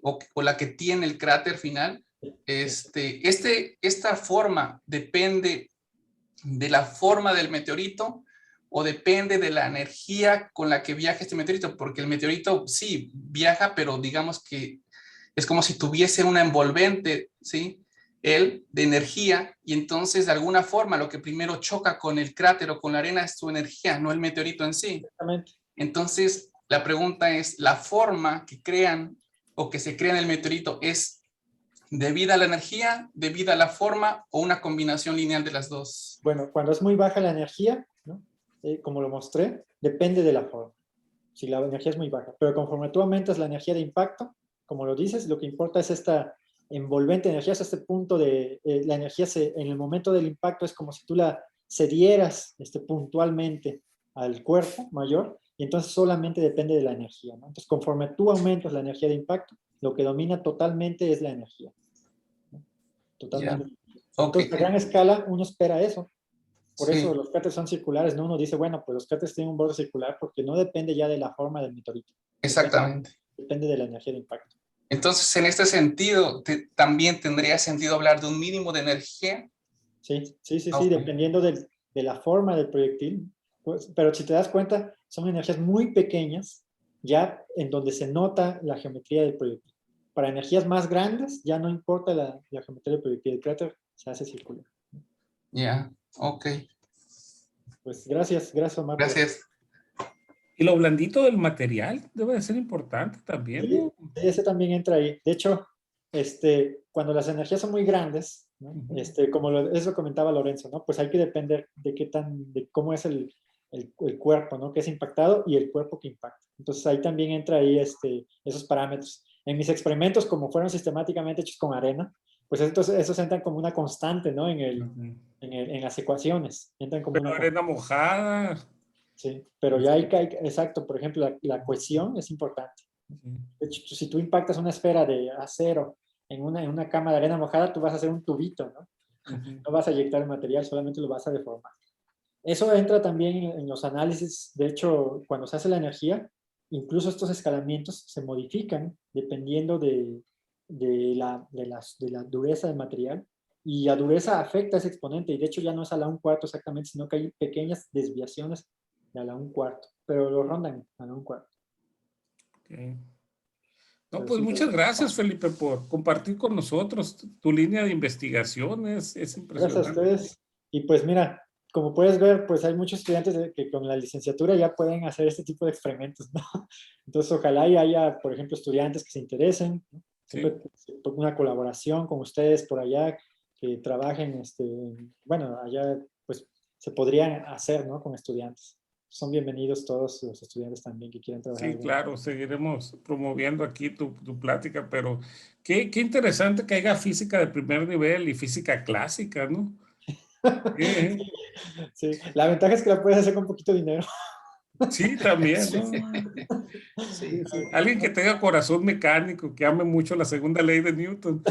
Speaker 5: o la que tiene el cráter final, esta forma depende de la forma del meteorito o depende de la energía con la que viaja este meteorito, porque el meteorito sí viaja, pero digamos que es como si tuviese una envolvente, ¿sí?, él, de energía, y entonces de alguna forma lo que primero choca con el cráter o con la arena es su energía, no el meteorito en sí.
Speaker 1: Exactamente.
Speaker 5: Entonces la pregunta es, ¿la forma que crean o que se crea en el meteorito es debida a la energía, debida a la forma o una combinación lineal de las dos?
Speaker 1: Bueno, cuando es muy baja la energía, ¿no? Como lo mostré, depende de la forma. Si la energía es muy baja. Pero conforme tú aumentas la energía de impacto, como lo dices, lo que importa es esta envolvente energía, es este punto de la energía en el momento del impacto es como si tú la cedieras puntualmente al cuerpo mayor, y entonces solamente depende de la energía, ¿no? Entonces, conforme tú aumentas la energía de impacto, lo que domina totalmente es la energía, ¿no? Totalmente. Yeah.
Speaker 5: Okay.
Speaker 1: Entonces, a gran escala, uno espera eso. Por
Speaker 5: sí.
Speaker 1: eso los cráteres son circulares, ¿no? Uno dice, bueno, pues los cráteres tienen un borde circular porque no depende ya de la forma del meteorito.
Speaker 5: Exactamente.
Speaker 1: Depende de la energía de impacto.
Speaker 5: Entonces, en este sentido, también tendría sentido hablar de un mínimo de energía.
Speaker 1: Sí, dependiendo de la forma del proyectil. Pues, pero si te das cuenta, son energías muy pequeñas, ya en donde se nota la geometría del proyectil. Para energías más grandes, ya no importa la geometría del proyectil. El cráter se hace circular.
Speaker 5: Ya, ok.
Speaker 1: Pues gracias, Omar.
Speaker 5: Gracias.
Speaker 2: Y lo blandito del material debe de ser importante también,
Speaker 1: sí,
Speaker 2: ¿no?
Speaker 1: Ese también entra ahí. De hecho, cuando las energías son muy grandes, ¿no? Como eso comentaba Lorenzo, ¿no? Pues hay que depender de cómo es el cuerpo, ¿no? Que es impactado y el cuerpo que impacta. Entonces ahí también entra ahí esos parámetros. En mis experimentos, como fueron sistemáticamente hechos con arena, pues esos entran como una constante, ¿no? En las ecuaciones. Entran como
Speaker 2: pero arena mojada.
Speaker 1: Sí, pero ya exacto, por ejemplo, la cohesión es importante. De hecho, si tú impactas una esfera de acero en una cama de arena mojada, tú vas a hacer un tubito, ¿no? No vas a eyectar el material, solamente lo vas a deformar. Eso entra también en los análisis. De hecho, cuando se hace la energía, incluso estos escalamientos se modifican dependiendo de la dureza del material. Y la dureza afecta a ese exponente. Y de hecho ya no es a la 1/4 exactamente, sino que hay pequeñas desviaciones a la 1/4, pero lo rondan a la 1/4.
Speaker 2: Okay. No, pues muchas gracias, Felipe, por compartir con nosotros tu línea de investigación. Es impresionante.
Speaker 1: Gracias a ustedes. Y pues mira, como puedes ver, pues hay muchos estudiantes que con la licenciatura ya pueden hacer este tipo de experimentos, ¿no? Entonces, ojalá y haya, por ejemplo, estudiantes que se interesen, ¿no? Siempre una colaboración con ustedes por allá, que trabajen, bueno, allá pues se podrían hacer, ¿no? Con estudiantes. Son bienvenidos todos los estudiantes también que quieran trabajar.
Speaker 2: Sí, claro, seguiremos promoviendo aquí tu plática, pero qué interesante que haya física de primer nivel y física clásica, ¿no?
Speaker 1: Sí, la ventaja es que la puedes hacer con poquito dinero.
Speaker 2: Sí, también,
Speaker 4: Sí.
Speaker 2: ¿no?
Speaker 4: Sí.
Speaker 2: Sí. Alguien que tenga corazón mecánico, que ame mucho la segunda ley de Newton.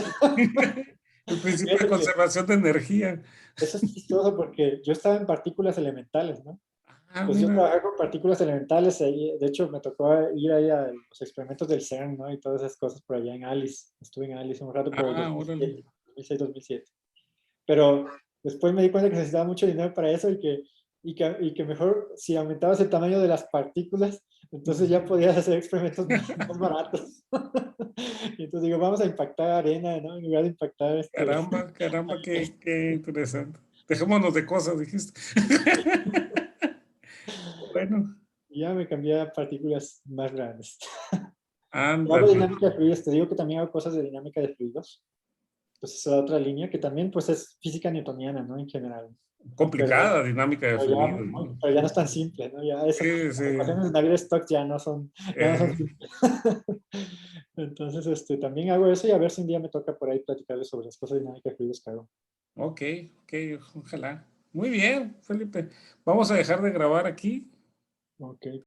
Speaker 2: El principio de
Speaker 1: Fíjate que
Speaker 2: conservación de energía.
Speaker 1: eso es chistoso porque yo estaba en partículas elementales, ¿no?
Speaker 2: Ah,
Speaker 1: Pues yo
Speaker 2: mira.
Speaker 1: trabajé con partículas elementales, de hecho me tocó ir ahí a los experimentos del CERN, ¿no? Y todas esas cosas por allá en Alice. Estuve en Alice un rato por el
Speaker 2: Ah, órale.
Speaker 1: 2006-2007. Pero después me di cuenta que se necesitaba mucho dinero para eso y que mejor si aumentabas el tamaño de las partículas, entonces ya podías hacer experimentos más baratos. Y entonces digo, vamos a impactar arena, ¿no? En lugar de impactar
Speaker 2: Caramba, qué interesante. Dejémonos de cosas, dijiste. Bueno,
Speaker 1: ya me cambié a partículas más grandes. Yo hago
Speaker 2: ándale.
Speaker 1: dinámica de fluidos, te digo que también hago cosas de dinámica de fluidos. Pues esa es otra línea que también pues es física newtoniana, ¿no? En general.
Speaker 2: Complicada dinámica de
Speaker 1: Pero
Speaker 2: fluidos, ¿no?
Speaker 1: ya no es tan simple, ¿no? Ya esas
Speaker 2: Sí, sí.
Speaker 1: ecuaciones de Navier-Stokes ya no son
Speaker 2: Eh,
Speaker 1: simples. Entonces, también hago eso y a ver si un día me toca por ahí platicarles sobre las cosas de dinámica de fluidos que hago.
Speaker 2: ok, ojalá. Muy bien, Felipe. Vamos a dejar de grabar aquí.
Speaker 1: Ok.